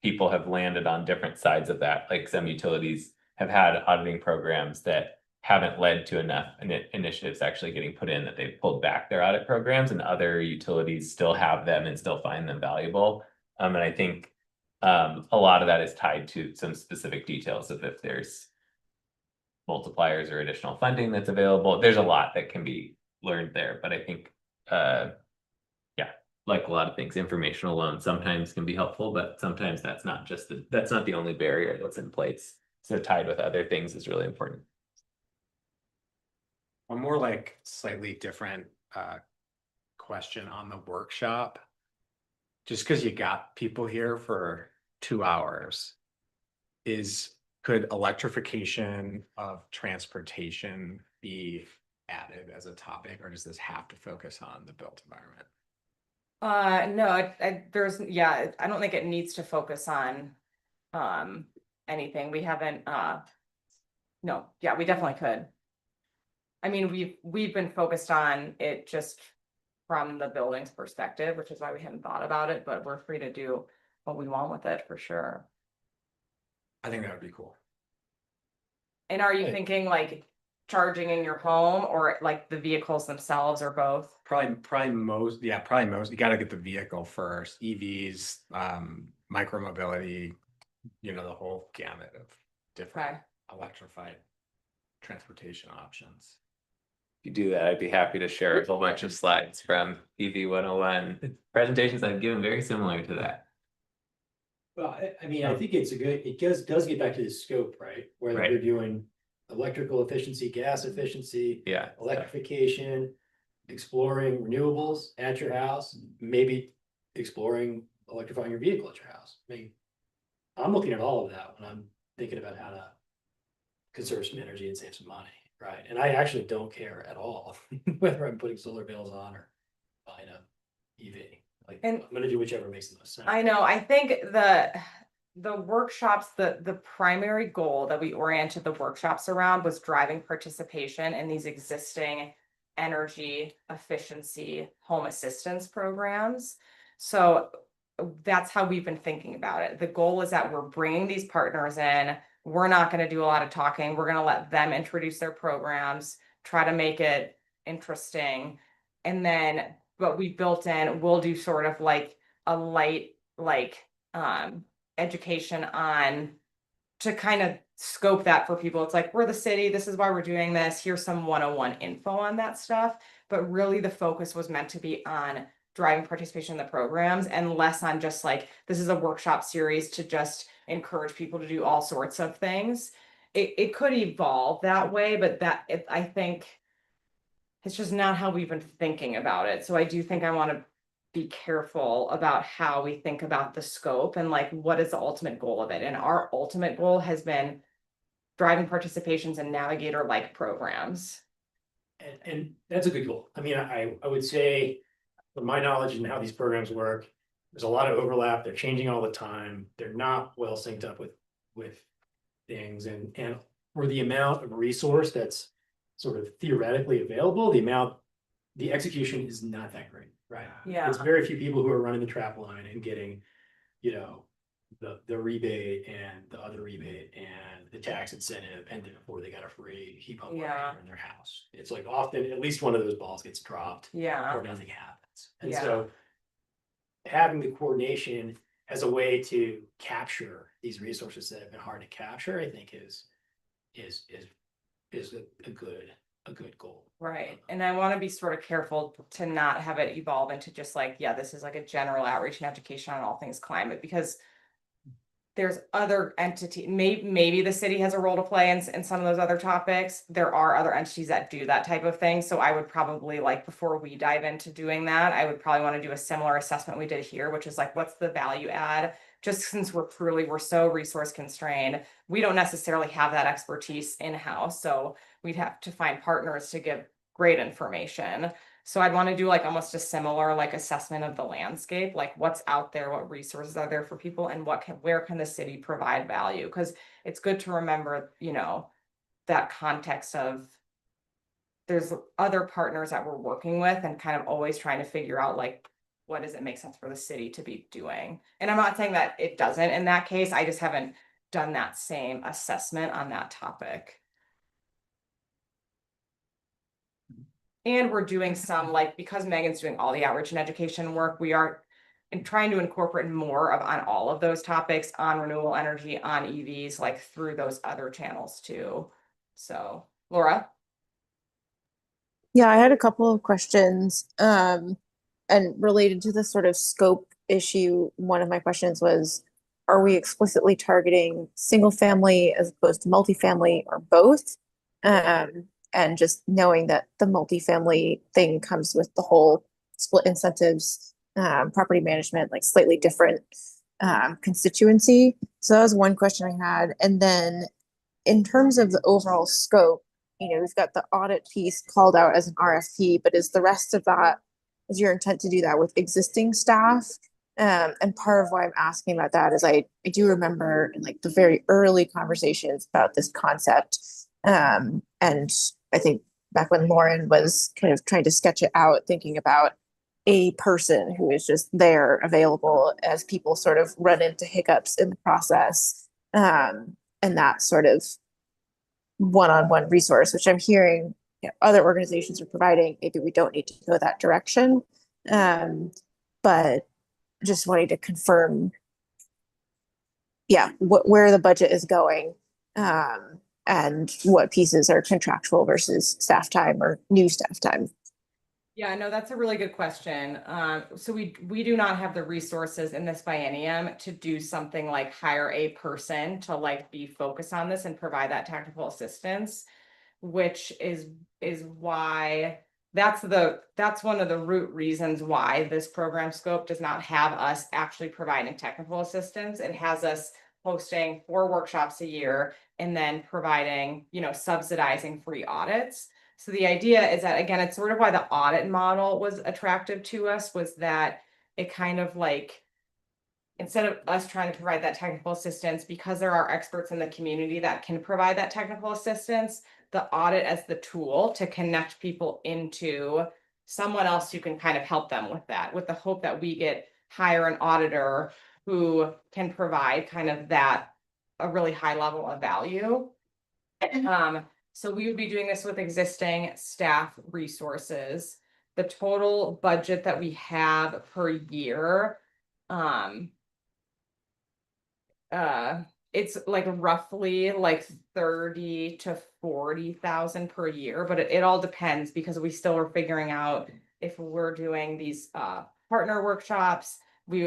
people have landed on different sides of that. Like some utilities have had auditing programs that haven't led to enough initiatives actually getting put in that they've pulled back their audit programs, and other utilities still have them and still find them valuable. And I think a lot of that is tied to some specific details of if there's multipliers or additional funding that's available. There's a lot that can be learned there, but I think yeah, like a lot of things, information alone sometimes can be helpful, but sometimes that's not the only barrier that's in place. So tied with other things is really important. One more like slightly different question on the workshop. Just because you got people here for 2 hours, could electrification of transportation be added as a topic, or does this have to focus on the built environment? No, I don't think it needs to focus on anything. We haven't no, yeah, we definitely could. I mean, we've been focused on it just from the building's perspective, which is why we hadn't thought about it, but we're free to do what we want with it for sure. I think that would be cool. And are you thinking like charging in your home or like the vehicles themselves or both? Probably most. You got to get the vehicle first. EVs, micromobility, the whole gamut of different electrified transportation options. If you do that, I'd be happy to share a whole bunch of slides from EV 101. The presentations I've given very similar to that. Well, I mean, I think it does get back to the scope, right? Whether Right. you're doing electrical efficiency, gas efficiency, Yeah. electrification, exploring renewables at your house, maybe exploring electrifying your vehicle at your house. I mean, I'm looking at all of that when I'm thinking about how to conserve some energy and save some money, right? And I actually don't care at all whether I'm putting solar panels on or buying a EV. Like, And- I'm gonna do whichever makes the most sense. I know, I think the workshops, the primary goal that we oriented the workshops around was driving participation in these existing energy efficiency home assistance programs. So that's how we've been thinking about it. The goal is that we're bringing these partners in. We're not going to do a lot of talking. We're going to let them introduce their programs, try to make it interesting. And then what we built in, we'll do sort of like a light, education on to kind of scope that for people. It's like, we're the city, this is why we're doing this. Here's some 101 info on that stuff. But really the focus was meant to be on driving participation in the programs and less on just like, this is a workshop series to just encourage people to do all sorts of things. It could evolve that way, but I think it's just not how we've been thinking about it. So I do think I want to be careful about how we think about the scope and like what is the ultimate goal of it. And our ultimate goal has been driving participations in navigator-like programs. And that's a good goal. I mean, I would say, from my knowledge and how these programs work, there's a lot of overlap. They're changing all the time. They're not well synced up with things, and for the amount of resource that's sort of theoretically available, the execution is not that great, right? Yeah. It's very few people who are running the trap line and getting, the rebate and the other rebate and the tax incentive, and before they got a free heat pump in their house. It's like often at least one of those balls gets dropped or nothing happens. And so having the coordination as a way to capture these resources that have been hard to capture, I think is a good goal. Right. And I want to be sort of careful to not have it evolve into just like, this is like a general outreach and education on all things climate, because there's other entity, maybe the city has a role to play in some of those other topics. There are other entities that do that type of thing. So I would probably like, before we dive into doing that, I would probably want to do a similar assessment we did here, which is like, what's the value add? Just since we're so resource constrained, we don't necessarily have that expertise in-house. So we'd have to find partners to give great information. So I'd want to do like almost a similar like assessment of the landscape, like what's out there, what resources are there for people, and where can the city provide value? Because it's good to remember, you know, that context of there's other partners that we're working with and kind of always trying to figure out like what does it make sense for the city to be doing? And I'm not saying that it doesn't in that case. I just haven't done that same assessment on that topic. And we're doing some, like, because Megan's doing all the outreach and education work, we are trying to incorporate more on all of those topics, on renewable energy, on EVs, like through those other channels too. So, Laura? Yeah, I had a couple of questions, and related to the sort of scope issue. One of my questions was, are we explicitly targeting single family as opposed to multifamily or both? And just knowing that the multifamily thing comes with the whole split incentives, property management, like slightly different constituency. So that was one question I had. And then in terms of the overall scope, you know, we've got the audit piece called out as an RFP, but is the rest of that, is your intent to do that with existing staff? And part of why I'm asking about that is I do remember in like the very early conversations about this concept. And I think back when Lauren was kind of trying to sketch it out, thinking about a person who is just there available as people sort of run into hiccups in the process. And that sort of one-on-one resource, which I'm hearing, you know, other organizations are providing. Maybe we don't need to go that direction. But just wanting to confirm, yeah, where the budget is going, and what pieces are contractual versus staff time or new staff time. Yeah, no, that's a really good question. So we do not have the resources in this biennium to do something like hire a person to like be focused on this and provide that technical assistance, which is why that's one of the root reasons why this program scope does not have us actually providing technical assistance. It has us hosting 4 workshops a year and then providing, you know, subsidizing free audits. So the idea is that, again, it's sort of why the audit model was attractive to us, was that it kind of like, instead of us trying to provide that technical assistance, because there are experts in the community that can provide that technical assistance, the audit as the tool to connect people into someone else who can kind of help them with that, with the hope that we hire an auditor who can provide kind of that, a really high level of value. So we would be doing this with existing staff resources. The total budget that we have per year, it's like roughly like 30 to 40,000 per year, but it all depends because we still are figuring out if we're doing these partner workshops. We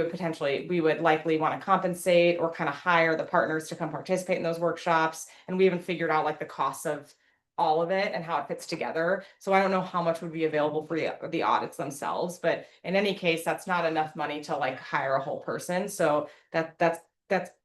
would likely want to compensate or kind of hire the partners to come participate in those workshops. And we haven't figured out like the costs of all of it and how it fits together. So I don't know how much would be available for the audits themselves, but in any case, that's not enough money to like hire a whole person. So that's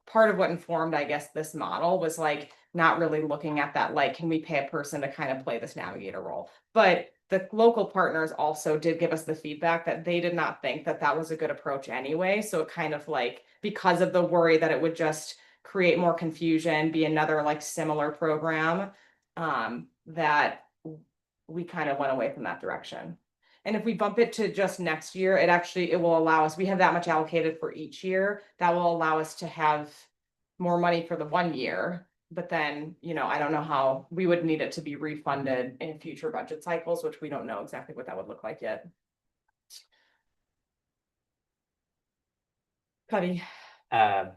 part of what informed, I guess, this model was like not really looking at that, like, can we pay a person to kind of play this navigator role? But the local partners also did give us the feedback that they did not think that that was a good approach anyway. So it kind of like, because of the worry that it would just create more confusion, be another like similar program, that we kind of went away from that direction. And if we bump it to just next year, it will allow us, we have that much allocated for each year, that will allow us to have more money for the 1 year. But then, you know, I don't know how we would need it to be refunded in future budget cycles, which we don't know exactly what that would look like yet. Cuddy. I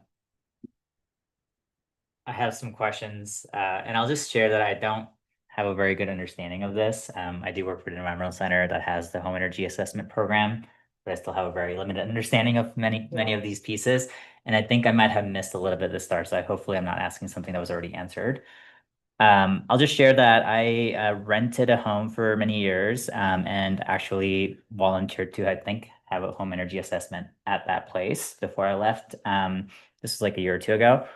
have some questions, and I'll just share that I don't have a very good understanding of this. I do work for an environmental center that has the home energy assessment program, but I still have a very limited understanding of many of these pieces. And I think I might have missed a little bit at the start, so hopefully I'm not asking something that was already answered. I'll just share that I rented a home for many years and actually volunteered to, I think, have a home energy assessment at that place before I left. This was like a year or two ago.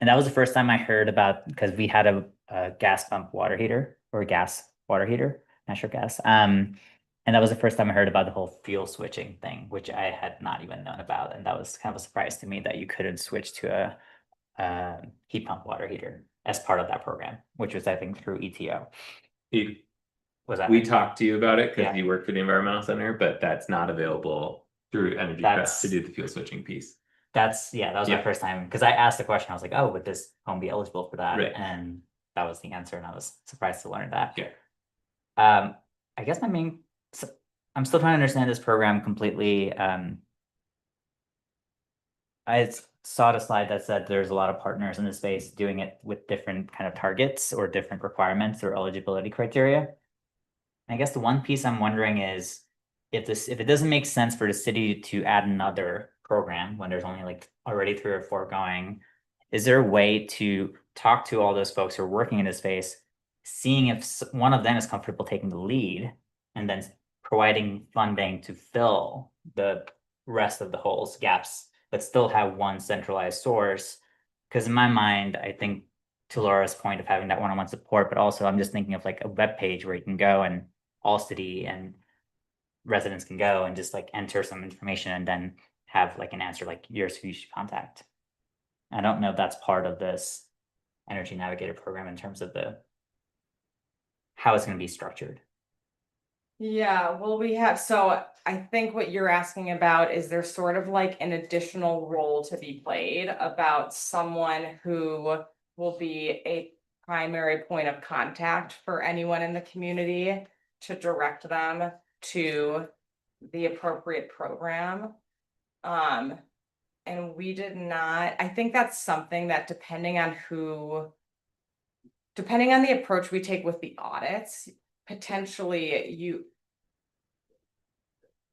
And that was the first time I heard about, because we had a gas pump water heater or gas water heater, natural gas. And that was the first time I heard about the whole fuel switching thing, which I had not even known about. And that was kind of a surprise to me that you couldn't switch to a heat pump water heater as part of that program, which was, I think, through ETO. Was that? We talked to you about it Yeah. because you work for the environmental center, but that's not available through Energy Trust to do the fuel switching piece. That was my first time, because I asked the question. I was like, oh, would this home be eligible for that? Right. And that was the answer, and I was surprised to learn that. Yeah. I guess I'm still trying to understand this program completely. I saw the slide that said there's a lot of partners in the space doing it with different kind of targets or different requirements or eligibility criteria. I guess the one piece I'm wondering is if it doesn't make sense for the city to add another program when there's only like already 3 or 4 going, is there a way to talk to all those folks who are working in this space, seeing if one of them is comfortable taking the lead and then providing funding to fill the rest of the holes, gaps, but still have one centralized source? Because in my mind, I think to Laura's point of having that one-on-one support, but also I'm just thinking of like a web page where you can go and all city and residents can go and just like enter some information and then have like an answer like here's who you should contact. I don't know if that's part of this Energy Navigator program in terms of how it's going to be structured. Yeah, well, so I think what you're asking about is there's sort of like an additional role to be played about someone who will be a primary point of contact for anyone in the community to direct them to the appropriate program. And we did not, I think that's something that depending on the approach we take with the audits, potentially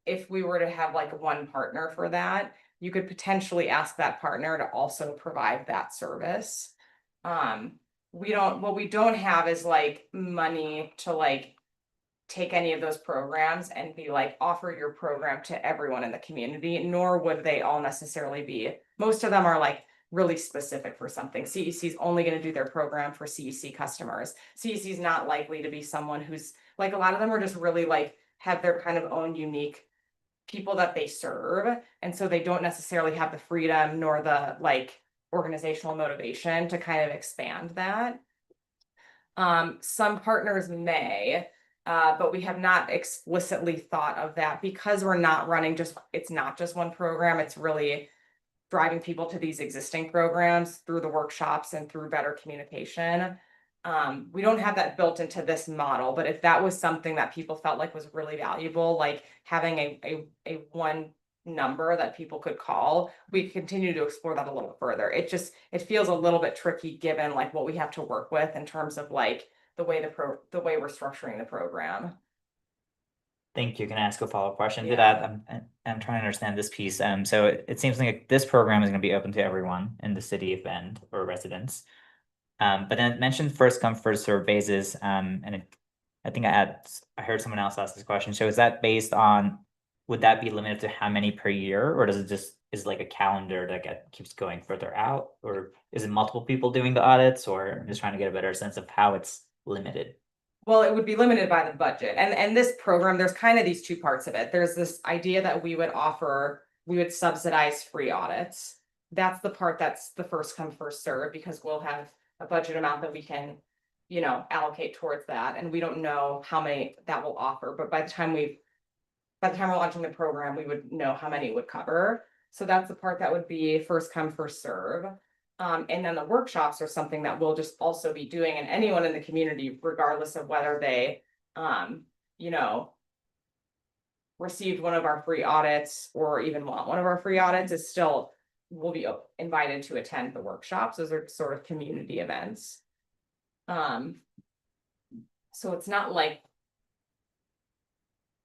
if we were to have like one partner for that, you could potentially ask that partner to also provide that service. What we don't have is like money to like take any of those programs and be like, offer your program to everyone in the community, nor would they all necessarily be. Most of them are like really specific for something. CEC is only going to do their program for CEC customers. CEC is not likely to be someone who's like, a lot of them are just really like have their kind of own unique people that they serve. And so they don't necessarily have the freedom nor the like organizational motivation to kind of expand that. Some partners may, but we have not explicitly thought of that because we're not running it's not just one program. It's really driving people to these existing programs through the workshops and through better communication. We don't have that built into this model, but if that was something that people felt like was really valuable, like having a one number that people could call, we continue to explore that a little further. It feels a little bit tricky given like what we have to work with in terms of like the way we're structuring the program. Thank you. Can I ask a follow-up question to Yeah. that? I'm trying to understand this piece. So it seems like this program is going to be open to everyone in the city of Bend or residents. But then it mentioned first come, first serve basis. I think I heard someone else ask this question. So is that based on, would that be limited to how many per year, or does it is like a calendar that keeps going further out, or is it multiple people doing the audits, or I'm just trying to get a better sense of how it's limited? Well, it would be limited by the budget. And this program, there's kind of these two parts of it. There's this idea that we would subsidize free audits. That's the part that's the first come, first serve, because we'll have a budget amount that we can, allocate towards that. And we don't know how many that will offer, but by the time we're launching the program, we would know how many it would cover. So that's the part that would be first come, first serve. And then the workshops are something that we'll just also be doing, and anyone in the community, regardless of whether they, received one of our free audits or even want one of our free audits, will be invited to attend the workshops. Those are sort of community events. So it's not like,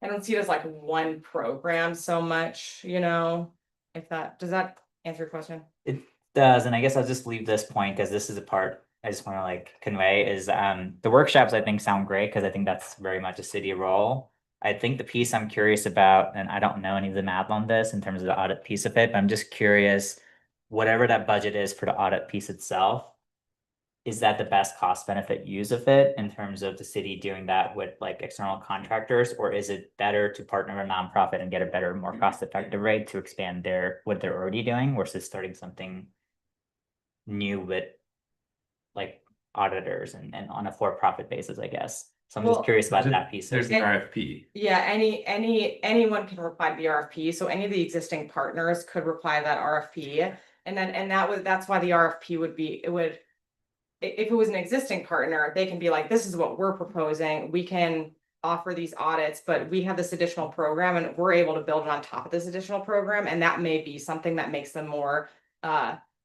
I don't see it as like one program so much, if that, does that answer your question? It does, and I guess I'll just leave this point because this is a part I just want to like convey is the workshops I think sound great because I think that's very much a city role. I think the piece I'm curious about, and I don't know any of the math on this in terms of the audit piece of it, but I'm just curious, whatever that budget is for the audit piece itself, is that the best cost benefit use of it in terms of the city doing that with like external contractors, or is it better to partner with a nonprofit and get a better, more cost-effective rate to expand what they're already doing versus starting something new with like auditors and on a for-profit basis, I guess. So I'm Well, just curious about that piece. There's an RFP. Yeah, anyone can reply to the RFP, so any of the existing partners could reply to that RFP. And that's why the RFP would be, if it was an existing partner, they can be like, this is what we're proposing, we can offer these audits, but we have this additional program and we're able to build it on top of this additional program, and that may be something that makes them more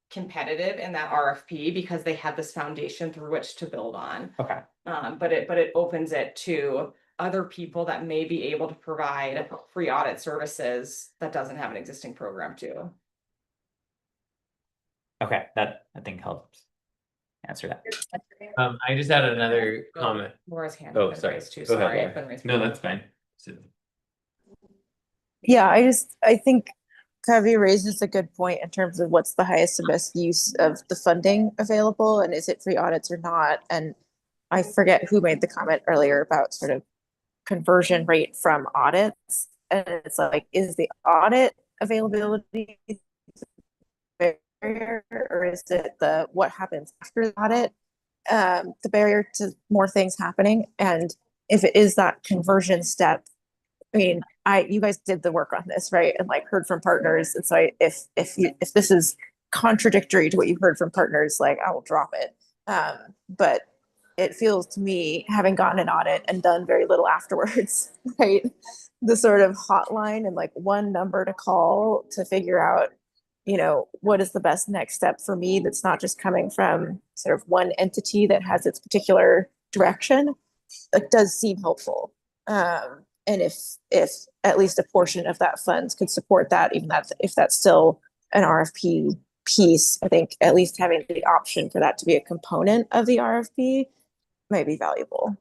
competitive in that RFP because they have this foundation through which to build on. Okay. But it opens it to other people that may be able to provide free audit services that doesn't have an existing program too. Okay, that I think helps answer that. I just had another comment. Laura's hand. Oh, has been sorry. raised too. Go ahead, Sorry, Laura. I've been raised No, before. that's fine. Yeah, I think Kavi raises a good point in terms of what's the highest and best use of the funding available and is it free audits or not? And I forget who made the comment earlier about sort of conversion rate from audits. And it's like, is the audit availability barrier or is it what happens after the audit? The barrier to more things happening. And if it is that conversion step, I mean, you guys did the work on this, right? And like heard from partners. And so if this is contradictory to what you heard from partners, like I will drop it. But it feels to me, having gotten an audit and done very little afterwards, right? The sort of hotline and like one number to call to figure out, what is the best next step for me that's not just coming from sort of one entity that has its particular direction, it does seem helpful. And if at least a portion of that funds could support that, even if that's still an RFP piece, I think at least having the option for that to be a component of the RFP might be valuable.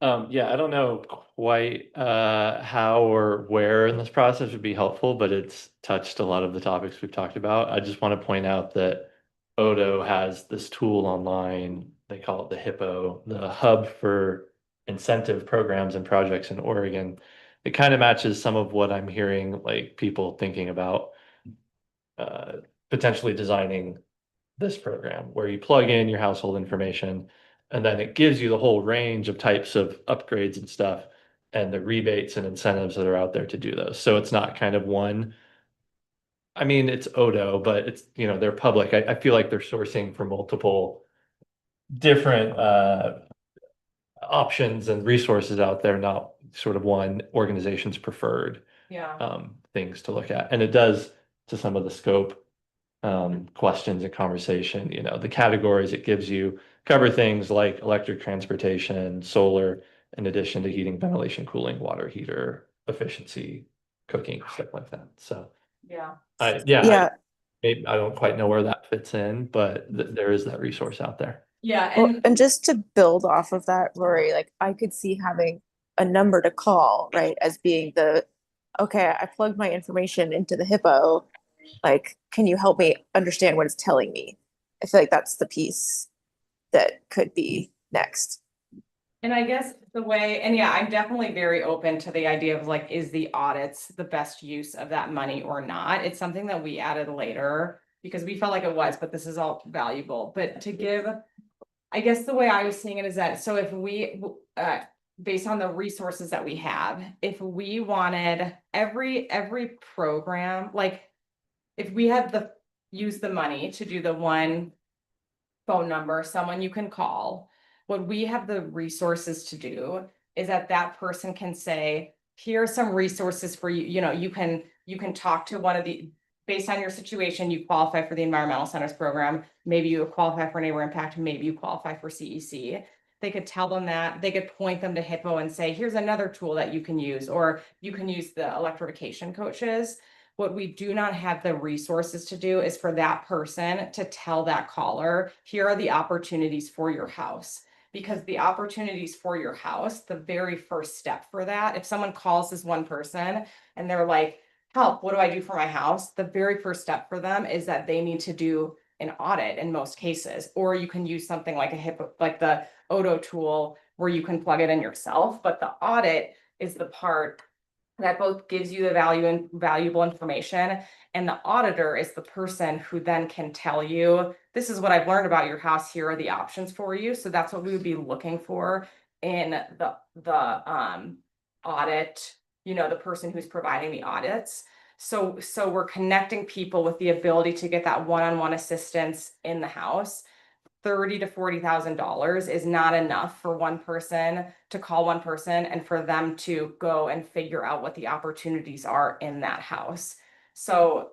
Yeah, I don't know quite how or where in this process would be helpful, but it's touched a lot of the topics we've talked about. I just want to point out that Odo has this tool online. They call it the HIPPO, the Hub for Incentive Programs and Projects in Oregon. It kind of matches some of what I'm hearing, like people thinking about potentially designing this program, where you plug in your household information and then it gives you the whole range of types of upgrades and stuff and the rebates and incentives that are out there to do those. So it's not kind of one. I mean, it's Odo, but it's, they're public. I feel like they're sourcing for multiple different options and resources out there, not sort of one organization's preferred things to look at. And it does, to some of the scope questions and conversation, the categories it gives you cover things like electric transportation, solar, in addition to heating, ventilation, cooling, water heater, efficiency, cooking, stuff like that. So I don't quite know where that fits in, but there is that resource out there. Yeah. And just to build off of that, Rory, like I could see having a number to call, right, as being okay, I plugged my information into the HIPPO, like, can you help me understand what it's telling me? I feel like that's the piece that could be next. And I guess I'm definitely very open to the idea of like, is the audits the best use of that money or not? It's something that we added later because we felt like it was, but this is all valuable. But to give, I guess the way I was seeing it is that, so if we, based on the resources that we have, if we wanted every program, like if we had use the money to do the one phone number, someone you can call, what we have the resources to do is that person can say, here are some resources for you. You can talk to one of based on your situation, you qualify for the environmental centers program. Maybe you qualify for neighbor impact. Maybe you qualify for CEC. they could tell them that, they could point them to Hippo and say, here's another tool that you can use, or you can use the electrification coaches. What we do not have the resources to do is for that person to tell that caller, here are the opportunities for your house. Because the opportunities for your house, the very first step for that, if someone calls this one person and they're like, help, what do I do for my house? The very first step for them is that they need to do an audit in most cases, or you can use something like a Hippo, like the Odo tool where you can plug it in yourself. But the audit is the part that both gives you the value and valuable information. And the auditor is the person who then can tell you, this is what I've learned about your house. Here are the options for you. So that's what we would be looking for in the audit, you know, the person who's providing the audits. So we're connecting people with the ability to get that one-on-one assistance in the house. $30,000 to $40,000 is not enough for one person to call one person and for them to go and figure out what the opportunities are in that house. So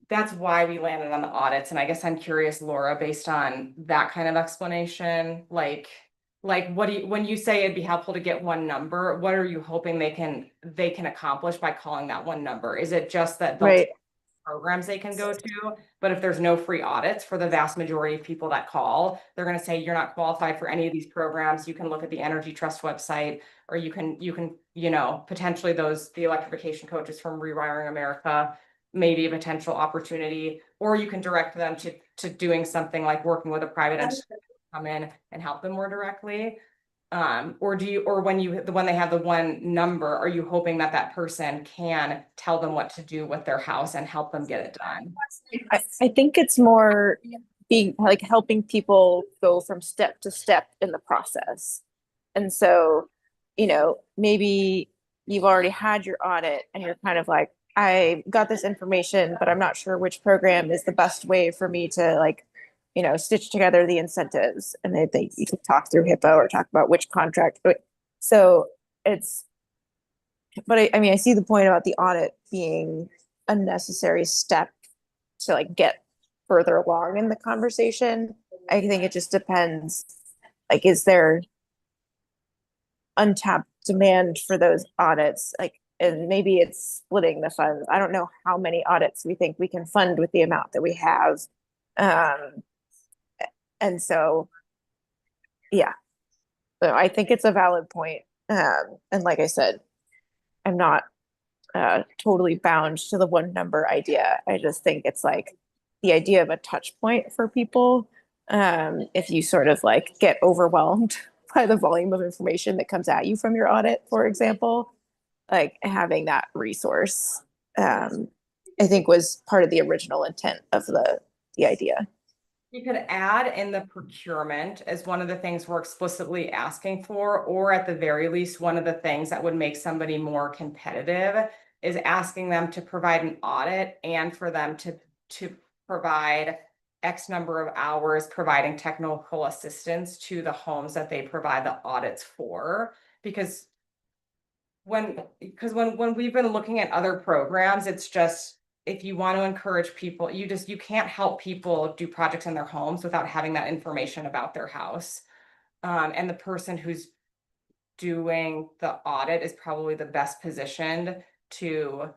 that's why we landed on the audits. And I guess I'm curious, Laura, based on that kind of explanation, like what do you, when you say it'd be helpful to get one number, what are you hoping they can accomplish by calling that one number? Is it just that they'll Right. programs they can go to, but if there's no free audits for the vast majority of people that call, they're going to say you're not qualified for any of these programs. You can look at the Energy Trust website, or you can you know, potentially the electrification coaches from Rewiring America, maybe a potential opportunity, or you can direct them to doing something like working with a private entity to come in and help them more directly. Or do you, or when they have the one number, are you hoping that that person can tell them what to do with their house and help them get it done? I think it's more being like helping people go from step to step in the process. And so, you know, maybe you've already had your audit and you're kind of like, I got this information, but I'm not sure which program is the best way for me to like, you know, stitch together the incentives. And you can talk through Hippo or talk about which contract. So it's, but I mean, I see the point about the audit being a necessary step to like get further along in the conversation. I think it just depends, like, is there untapped demand for those audits? Like, and maybe it's splitting the funds. I don't know how many audits we think we can fund with the amount that we have. And so, yeah, so I think it's a valid point. And like I said, I'm not totally bound to the one number idea. I just think it's like the idea of a touch point for people. If you sort of like get overwhelmed by the volume of information that comes at you from your audit, for example, like having that resource, I think was part of the original intent of the idea. You could add in the procurement as one of the things we're explicitly asking for, or at the very least, one of the things that would make somebody more competitive is asking them to provide an audit and for them to provide X number of hours providing technical assistance to the homes that they provide the audits for. Because when we've been looking at other programs, it's just, if you want to encourage people, you can't help people do projects in their homes without having that information about their house. And the person who's doing the audit is probably the best positioned to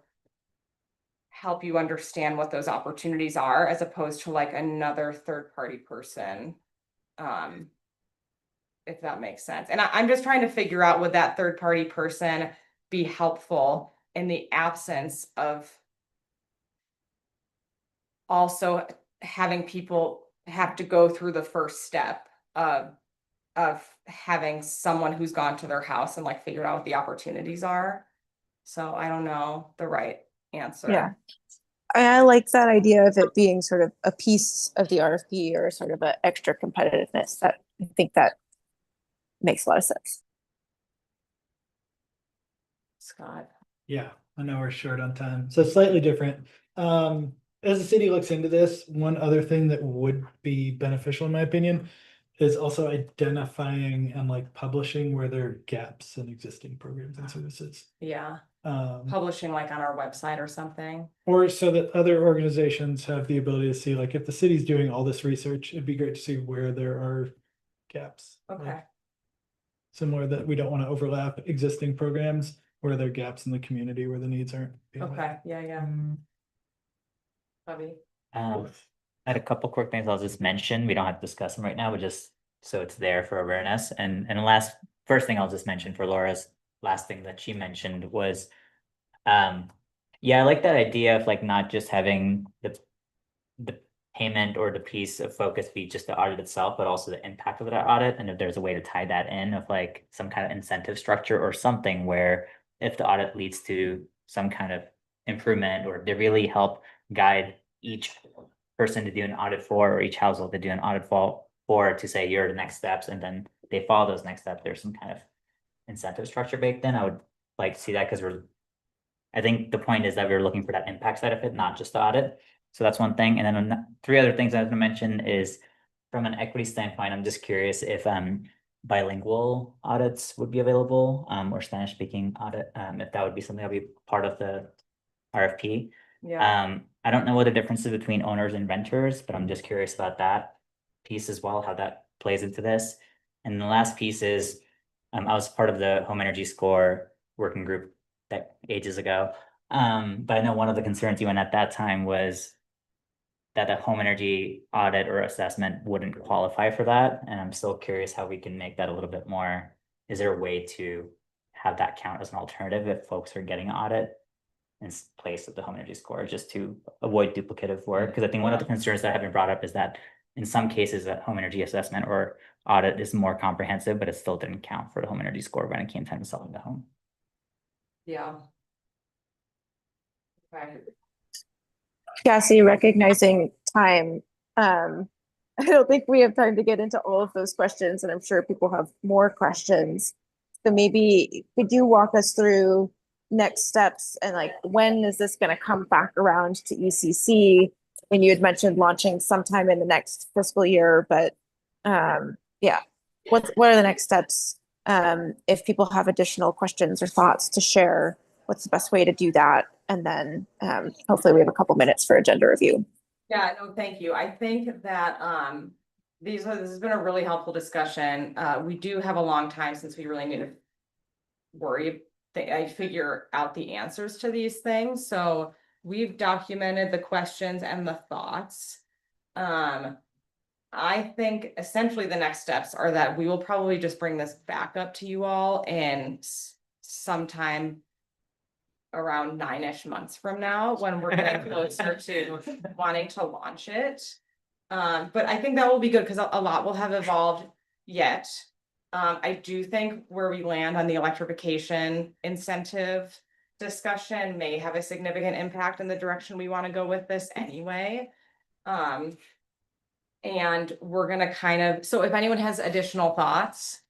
help you understand what those opportunities are, as opposed to like another third-party person. If that makes sense. And I'm just trying to figure out, would that third-party person be helpful in the absence of also having people have to go through the first step of having someone who's gone to their house and like figured out what the opportunities are. So I don't know the right answer. Yeah. I like that idea of it being sort of a piece of the RFP or sort of an extra competitiveness. That I think that makes a lot of sense. Scott. Yeah, I know we're short on time, so slightly different. As the city looks into this, one other thing that would be beneficial, in my opinion, is also identifying and like publishing where there are gaps in existing programs and services. Yeah. Publishing like on our website or something. Or so that other organizations have the ability to see, like, if the city's doing all this research, it'd be great to see where there are gaps. like, Okay, Similar that we don't want to overlap existing programs where there are gaps in the community where the needs aren't. being met. okay, yeah. Bobby, I had a couple quick things I'll just mention. We don't have to discuss them right now, but just so it's there for awareness. And the first thing I'll just mention for Laura's last thing that she mentioned was, yeah, I like that idea of like not just having the payment or the piece of focus be just the audit itself, but also the impact of that audit. And if there's a way to tie that in of like some kind of incentive structure or something where if the audit leads to some kind of improvement or they really help guide each person to do an audit for, or each household to do an audit for to say you're the next steps, and then they follow those next steps, there's some kind of incentive structure baked in. I would like to see that because I think the point is that we're looking for that impact side of it, not just the audit. So that's one thing. And then three other things I was gonna mention is from an equity standpoint, I'm just curious if bilingual audits would be available, or Spanish speaking audit, if that would be something that would be part of the RFP. yeah, I don't know what the difference is between owners and renters, but I'm just curious about that piece as well, how that plays into this. And the last piece is, I was part of the home energy score working group that ages ago. But I know one of the concerns you went at that time was that a home energy audit or assessment wouldn't qualify for that. And I'm still curious how we can make that a little bit more. Is there a way to have that count as an alternative if folks are getting an audit in place of the home energy score, just to avoid duplicative work? Because I think one of the concerns that have been brought up is that in some cases, a home energy assessment or audit is more comprehensive, but it still didn't count for the home energy score when it came time to selling the home. yeah. Okay. Cassie, recognizing time, I don't think we have time to get into all of those questions, and I'm sure people have more questions. So maybe could you walk us through next steps and like when is this going to come back around to ECC? And you had mentioned launching sometime in the next fiscal year, but yeah, what are the next steps? If people have additional questions or thoughts to share, what's the best way to do that? And then hopefully we have a couple minutes for agenda review. Yeah, no, thank you. I think that this has been a really helpful discussion. We do have a long time since we really need to I figure out the answers to these things. So we've documented the questions and the thoughts. I think essentially the next steps are that we will probably just bring this back up to you all in sometime around 9-ish months from now, when we're getting closer to wanting to launch it. But I think that will be good because a lot will have evolved yet. I do think where we land on the electrification incentive discussion may have a significant impact in the direction we want to go with this anyway. And we're gonna so if anyone has additional thoughts,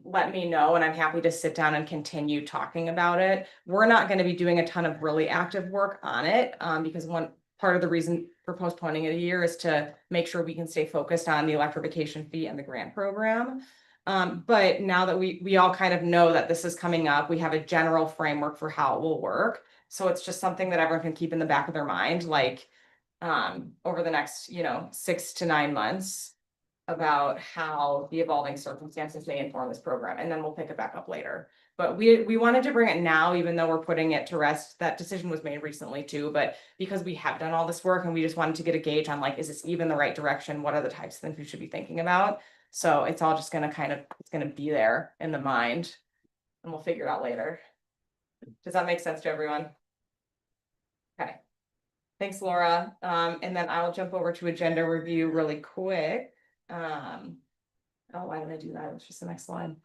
let me know and I'm happy to sit down and continue talking about it. We're not going to be doing a ton of really active work on it, because one part of the reason for postponing it a year is to make sure we can stay focused on the electrification fee and the grant program. But now that we all kind of know that this is coming up, we have a general framework for how it will work. So it's just something that everyone can keep in the back of their mind, like over the next, 6 to 9 months, about how the evolving circumstances may inform this program, and then we'll pick it back up later. But we wanted to bring it now, even though we're putting it to rest. That decision was made recently too, but because we have done all this work and we just wanted to get a gauge on like, is this even the right direction? What are the types of things we should be thinking about? So it's all just gonna it's gonna be there in the mind, and we'll figure it out later. Does that make sense to everyone? Okay. Thanks, Laura. And then I'll jump over to agenda review really quick. Oh, why did I do that? It's just the next line.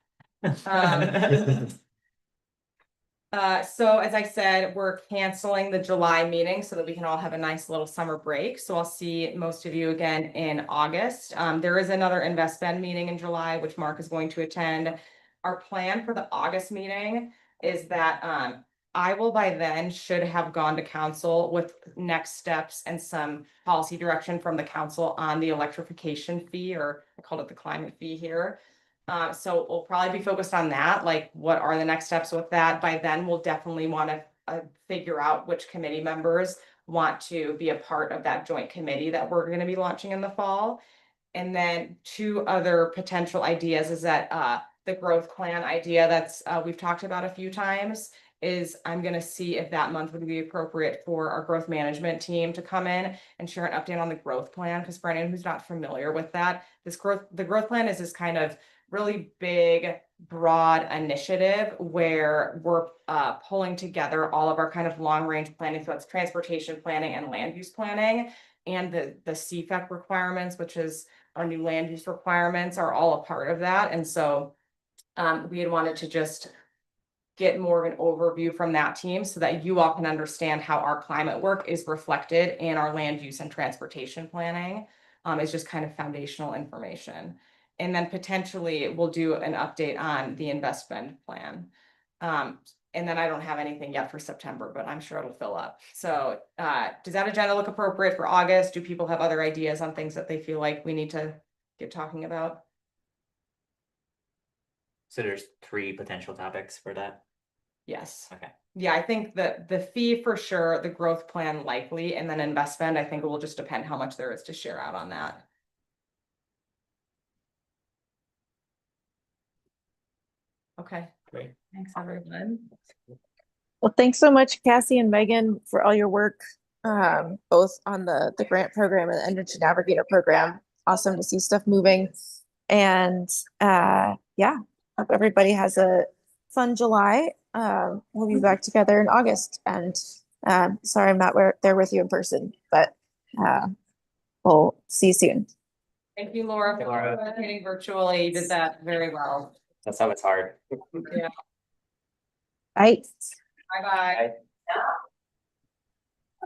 So as I said, we're canceling the July meeting so that we can all have a nice little summer break. So I'll see most of you again in August. There is another InvestSpend meeting in July, which Mark is going to attend. Our plan for the August meeting is that I will by then should have gone to council with next steps and some policy direction from the council on the electrification fee, or I called it the climate fee here. So we'll probably be focused on that, like what are the next steps with that. By then we'll definitely want to figure out which committee members want to be a part of that joint committee that we're going to be launching in the fall. And then two other potential ideas is that the growth plan idea that's we've talked about a few times is I'm gonna see if that month would be appropriate for our growth management team to come in and share an update on the growth plan. Because for anyone who's not familiar with that, the growth plan is this kind of really big, broad initiative where we're pulling together all of our kind of long range planning. So it's transportation planning and land use planning, and the CFAC requirements, which is our new land use requirements, are all a part of that. And so we had wanted to just get more of an overview from that team so that you all can understand how our climate work is reflected in our land use and transportation planning. It's just kind of foundational information. And then potentially we'll do an update on the investment plan. And then I don't have anything yet for September, but I'm sure it'll fill up. So does that agenda look appropriate for August? Do people have other ideas on things that they feel like we need to get talking about? So there's 3 potential topics for that. Yes. Okay. Yeah, I think that the fee for sure, the growth plan likely, and then investment, I think it will just depend how much there is to share out on that. Okay, Great. thanks everyone. Well, thanks so much, Cassie and Megan, for all your work, both on the grant program and the Energy Navigator program. Awesome to see stuff moving. And yeah, hope everybody has a fun July. We'll be back together in August. And sorry I'm not there with you in person, but we'll see you soon. Thank you, Laura, for Laura. participating virtually. You did that very well. That's how it's hard. Yeah. Bye. Bye-bye. Bye.